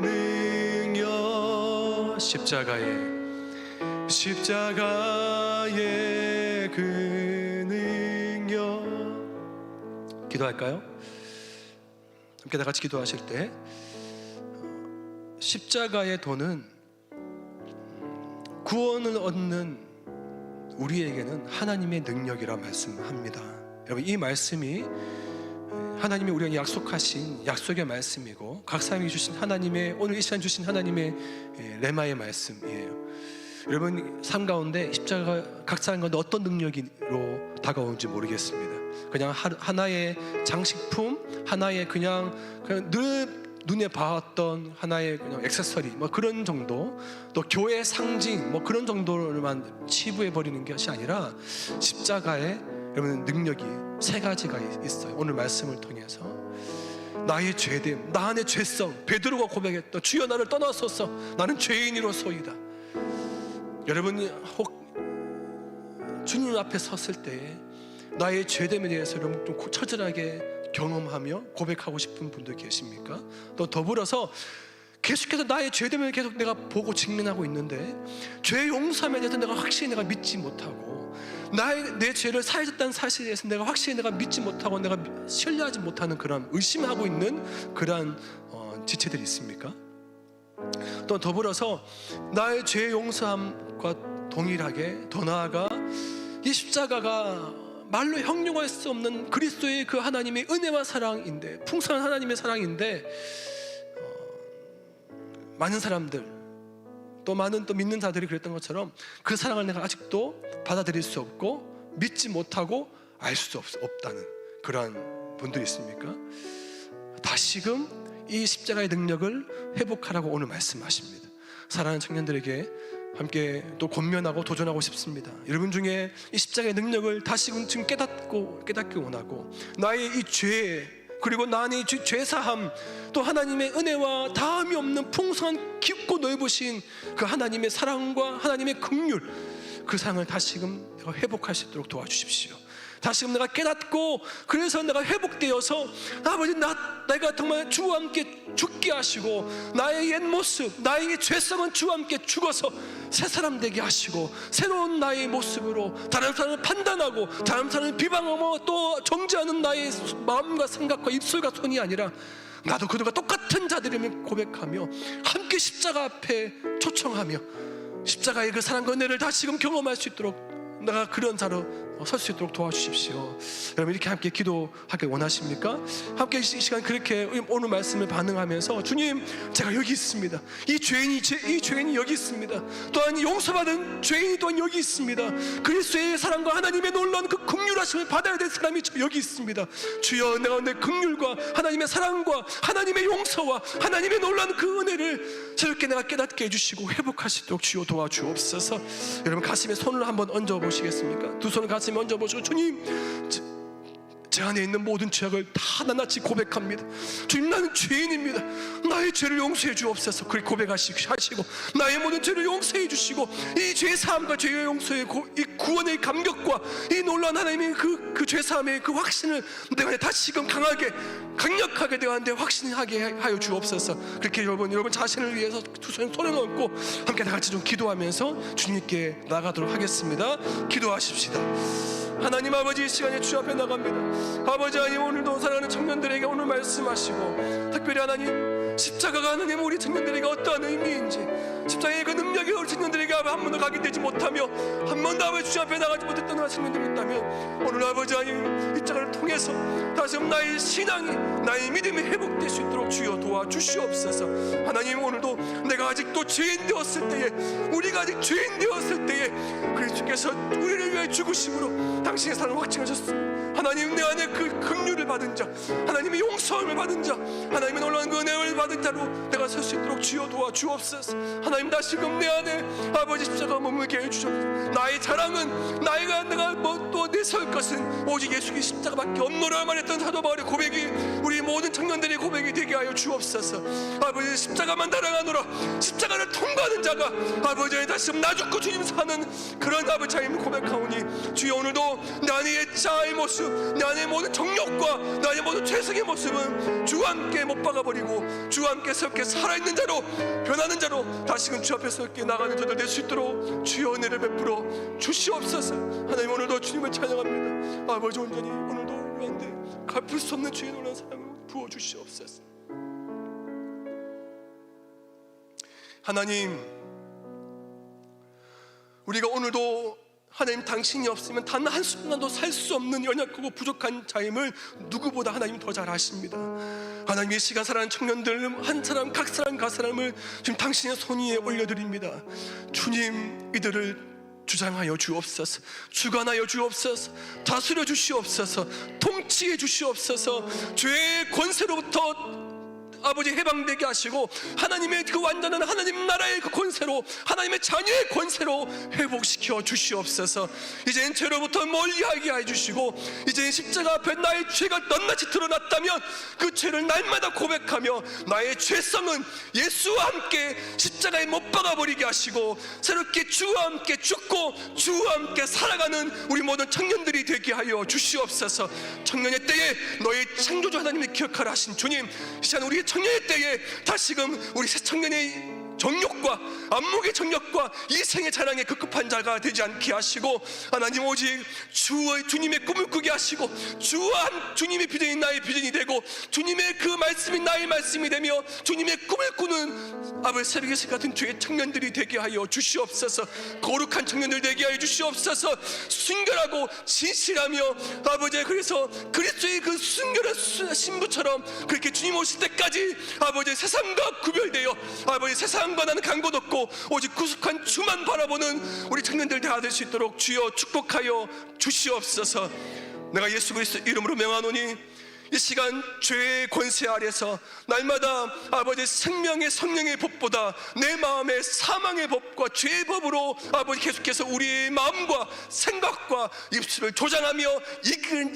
Speaker 1: 능력, 십자가의 그 능력. 기도할까요? 함께 다 같이 기도하실 때 십자가의 도는 구원을 얻는 우리에게는 하나님의 능력이라 말씀합니다. 여러분 이 말씀이 하나님이 우리에게 약속하신 약속의 말씀이고 각 사람이 주신 하나님의 오늘 이 시간 주신 하나님의 레마의 말씀이에요. 여러분 삶 가운데 십자가 각 사람 가운데 어떤 능력으로 다가오는지 모르겠습니다. 그냥 하나의 장식품, 하나의 그냥 늘 눈에 봐왔던 하나의 그냥 액세서리 뭐 그런 정도, 또 교회 상징 뭐 그런 정도로만 치부해 버리는 것이 아니라 십자가에 여러분 능력이 세 가지가 있어요. 오늘 말씀을 통해서 나의 죄됨, 나 안의 죄성, 베드로가 고백했던 주여 나를 떠나소서 나는 죄인이로소이다. 여러분이 혹 주님 앞에 섰을 때 나의 죄됨에 대해서 여러분 좀 처절하게 경험하며 고백하고 싶은 분들 계십니까? 또 더불어서 계속해서 나의 죄됨을 계속 내가 보고 직면하고 있는데 죄 용서함에 대해서 내가 확실히 내가 믿지 못하고 내 죄를 사해졌다는 사실에 대해서 내가 확실히 내가 믿지 못하고 내가 신뢰하지 못하는 그런 의심하고 있는 그러한 지체들이 있습니까? 또 더불어서 나의 죄 용서함과 동일하게 더 나아가 이 십자가가 말로 형용할 수 없는 그리스도의 그 하나님의 은혜와 사랑인데, 풍성한 하나님의 사랑인데 많은 사람들 또 많은 또 믿는 자들이 그랬던 것처럼 그 사랑을 내가 아직도 받아들일 수 없고 믿지 못하고 알 수 없다는 그러한 분들이 있습니까? 다시금 이 십자가의 능력을 회복하라고 오늘 말씀하십니다. 사랑하는 청년들에게 함께 또 권면하고 도전하고 싶습니다. 여러분 중에 이 십자가의 능력을 다시금 지금 깨닫기 원하고 나의 이 죄, 그리고 나의 죄사함, 또 하나님의 은혜와 다함이 없는 풍성한 깊고 넓으신 그 하나님의 사랑과 하나님의 긍휼, 그 사랑을 다시금 내가 회복할 수 있도록 도와주십시오. 다시금 내가 깨닫고 그래서 내가 회복되어서 아버지 내가 정말 주와 함께 죽게 하시고 나의 옛 모습, 나의 죄성은 주와 함께 죽어서 새 사람 되게 하시고 새로운 나의 모습으로 다른 사람을 판단하고 다른 사람을 비방하고 또 정죄하는 나의 마음과 생각과 입술과 손이 아니라 나도 그들과 똑같은 자들임을 고백하며 함께 십자가 앞에 초청하며 십자가의 그 사랑과 은혜를 다시금 경험할 수 있도록 내가 그런 자로 설 수 있도록 도와주십시오. 여러분 이렇게 함께 기도하길 원하십니까? 함께 이 시간 그렇게 오늘 말씀을 반응하면서 주님 제가 여기 있습니다. 이 죄인이 여기 있습니다. 또한 용서받은 죄인이 또한 여기 있습니다. 그리스도의 사랑과 하나님의 놀라운 그 긍휼하심을 받아야 될 사람이 여기 있습니다. 주여 내가 내 긍휼과 하나님의 사랑과 하나님의 용서와 하나님의 놀라운 그 은혜를 새롭게 내가 깨닫게 해주시고 회복할 수 있도록 주여 도와주옵소서. 여러분 가슴에 손을 한번 얹어 보시겠습니까? 두 손을 가슴에 얹어 보시고 주님 제 안에 있는 모든 죄악을 다 낱낱이 고백합니다. 주님 나는 죄인입니다. 나의 죄를 용서해 주옵소서. 그렇게 고백하시고 나의 모든 죄를 용서해 주시고 이 죄사함과 죄의 용서의 이 구원의 감격과 이 놀라운 하나님의 그 죄사함의 그 확신을 내가 안에 다시금 강력하게 내가 안에 확신하게 하여 주옵소서. 그렇게 여러분 자신을 위해서 두 손에 손을 얹고 함께 다 같이 좀 기도하면서 주님께 나가도록 하겠습니다. 기도하십시다. 하나님 아버지 이 시간에 주 앞에 나갑니다. 아버지 하나님 오늘도 사랑하는 청년들에게 오늘 말씀하시고 특별히 하나님 십자가가 하나님 우리 청년들에게 어떠한 의미인지 십자가의 그 능력이 우리 청년들에게 한 번도 각인되지 못하며 한 번도 아버지 주 앞에 나가지 못했던 청년들이 있다면 오늘 아버지 하나님 십자가를 통해서 다시 한번 나의 신앙이 나의 믿음이 회복될 수 있도록 주여 도와주시옵소서. 하나님 오늘도 내가 아직도 죄인 되었을 때에 우리가 아직 죄인 되었을 때에 그리스도께서 우리를 위해 죽으심으로 당신의 사랑을 확증하셨습니다. 하나님 내 안에 그 긍휼을 받은 자, 하나님의 용서함을 받은 자, 하나님의 놀라운 그 은혜를 받은 자로 내가 설 수 있도록 주여 도와주옵소서. 하나님 다시금 내 안에 아버지 십자가 머물게 해주옵소서. 나의 자랑은 내가 뭐 또 내세울 것은 오직 예수의 십자가밖에 없노라 말했던 사도 바울의 고백이 우리 모든 청년들의 고백이 되게 하여 주옵소서. 아버지 십자가만 달아가노라. 십자가를 통과하는 자가 아버지 다시금 나 죽고 주님 사는 그런 아버지 하나님을 고백하오니 주여 오늘도 내 안의 자아의 모습, 내 안의 모든 정욕과 나의 모든 죄성의 모습은 주와 함께 못 박아버리고 주와 함께 새롭게 살아있는 자로 변하는 자로 다시금 주 앞에 새롭게 나가는 자들 될 수 있도록 주여 은혜를 베풀어 주시옵소서. 하나님 오늘도 주님을 찬양합니다. 아버지 온전히 오늘도 우리한테 갚을 수 없는 주의 놀라운 사랑을 부어주시옵소서. 하나님 우리가 오늘도 하나님 당신이 없으면 단 한순간도 살 수 없는 연약하고 부족한 자임을 누구보다 하나님 더 잘 아십니다. 하나님 이 시간 살아가는 청년들 한 사람 각 사람을 지금 당신의 손 위에 올려드립니다. 주님 이들을 주장하여 주옵소서. 주관하여 주옵소서. 다스려 주시옵소서. 통치해 주시옵소서. 죄의 권세로부터 아버지 해방되게 하시고 하나님의 그 완전한 하나님 나라의 그 권세로, 하나님의 자녀의 권세로 회복시켜 주시옵소서. 이제는 죄로부터 멀리하게 해주시고, 이제는 십자가 앞에 나의 죄가 낱낱이 드러났다면 그 죄를 날마다 고백하며 나의 죄성은 예수와 함께 십자가에 못 박아버리게 하시고, 새롭게 주와 함께 죽고 주와 함께 살아가는 우리 모든 청년들이 되게 하여 주시옵소서. 청년의 때에 너희 창조주 하나님이 기억하라 하신 주님, 이 시간 우리의 청년의 때에 다시금 우리 새 청년의 정욕과 안목의 정욕과 이생의 자랑에 급급한 자가 되지 않게 하시고, 하나님 오직 주님의 꿈을 꾸게 하시고, 주님의 비전이 나의 비전이 되고, 주님의 그 말씀이 나의 말씀이 되며 주님의 꿈을 꾸는 아버지 새벽의 같은 주의 청년들이 되게 하여 주시옵소서. 거룩한 청년들 되게 하여 주시옵소서. 순결하고 진실하며 아버지, 그래서 그리스도의 그 순결한 신부처럼 그렇게 주님 오실 때까지 아버지 세상과 구별되어 아버지 세상과 나는 간곳 없고 오직 구속한 주만 바라보는 우리 청년들 다 될 수 있도록 주여 축복하여 주시옵소서. 내가 예수 그리스도 이름으로 명하노니 이 시간 죄의 권세 아래서 날마다 아버지 생명의 성령의 법보다 내 마음의 사망의 법과 죄의 법으로 아버지 계속해서 우리의 마음과 생각과 입술을 조장하며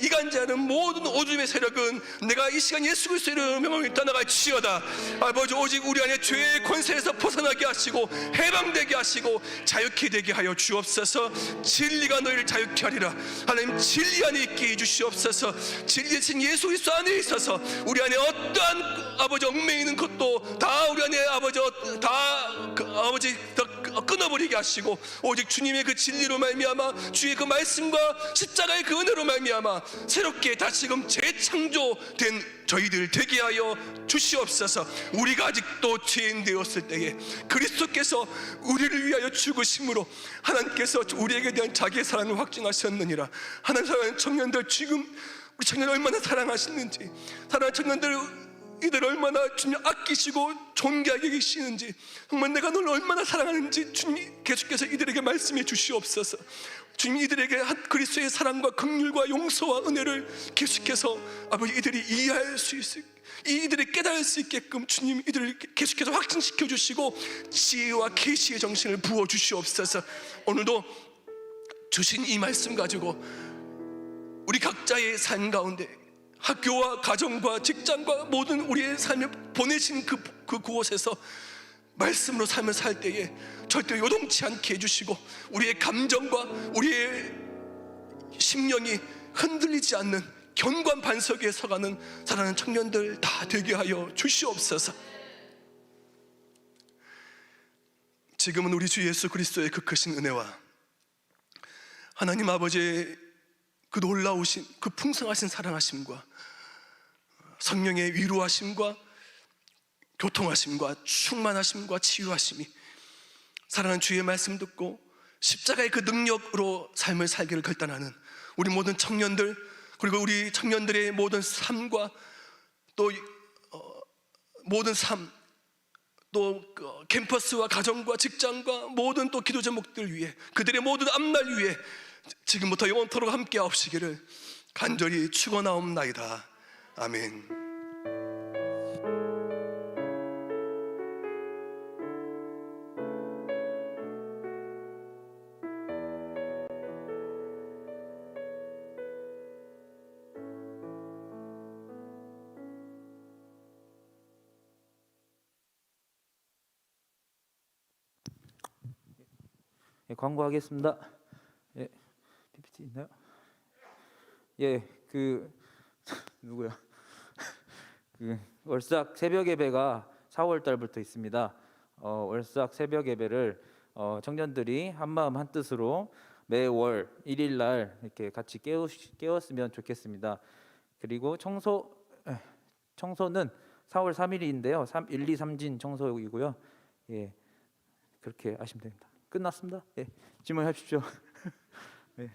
Speaker 1: 이간질하는 모든 오줌의 세력은 내가 이 시간 예수 그리스도의 명함을 떠나갈지어다. 아버지 오직 우리 안에 죄의 권세에서 벗어나게 하시고 해방되게 하시고 자유케 되게 하여 주옵소서. 진리가 너희를 자유케 하리라. 하나님 진리 안에 있게 해주시옵소서. 진리신 예수 그리스도 안에 있어서 우리 안에 어떠한 아버지 얽매이는 것도 다 우리 안에 아버지 다 끊어버리게 하시고 오직 주님의 그 진리로 말미암아 주의 그 말씀과 십자가의 그 은혜로 말미암아 새롭게 다시금 재창조된 저희들 되게 하여 주시옵소서. 우리가 아직도 죄인 되었을 때에 그리스도께서 우리를 위하여 죽으심으로 하나님께서 우리에게 대한 자기의 사랑을 확증하셨느니라. 하나님 사랑하는 청년들, 지금 우리 청년 얼마나 사랑하시는지, 사랑하는 청년들 이들 얼마나 주님 아끼시고 존귀하게 계시는지, 정말 내가 너를 얼마나 사랑하는지 주님 계속해서 이들에게 말씀해 주시옵소서. 주님 이들에게 그리스도의 사랑과 긍휼과 용서와 은혜를 계속해서 아버지 이들이 이해할 수 있을, 이들이 깨달을 수 있게끔 주님 이들을 계속해서 확증시켜 주시고 지혜와 계시의 정신을 부어 주시옵소서. 오늘도 주신 이 말씀 가지고 우리 각자의 삶 가운데 학교와 가정과 직장과 모든 우리의 삶을 보내신 그곳에서 말씀으로 삶을 살 때에 절대 요동치 않게 해주시고 우리의 감정과 우리의 심령이 흔들리지 않는 견고한 반석 위에 서가는 사랑하는 청년들 다 되게 하여 주시옵소서. 지금은 우리 주 예수 그리스도의 그 크신 은혜와 하나님 아버지의 그 놀라우신 그 풍성하신 사랑하심과 성령의 위로하심과 교통하심과 충만하심과 치유하심이 사랑하는 주의 말씀 듣고 십자가의 그 능력으로 삶을 살기를 결단하는 우리 모든 청년들, 그리고 우리 청년들의 모든 삶과 또 모든 삶, 또 캠퍼스와 가정과 직장과 모든 또 기도 제목들 위해 그들의 모든 앞날 위해 지금부터 영원토록 함께 하옵시기를 간절히 축원하옵나이다. 아멘.
Speaker 4: 예, 광고하겠습니다. 예, PPT 있나요? 예, 누구야? 월삭 새벽 예배가 4월 달부터 있습니다. 월삭 새벽 예배를 청년들이 한 마음 한 뜻으로 매월 1일 날 이렇게 같이 깨웠으면 좋겠습니다. 그리고 청소는 4월 3일인데요. 1, 2, 3진 청소이고요. 예, 그렇게 하시면 됩니다. 끝났습니다. 예, 질문하십시오. 네.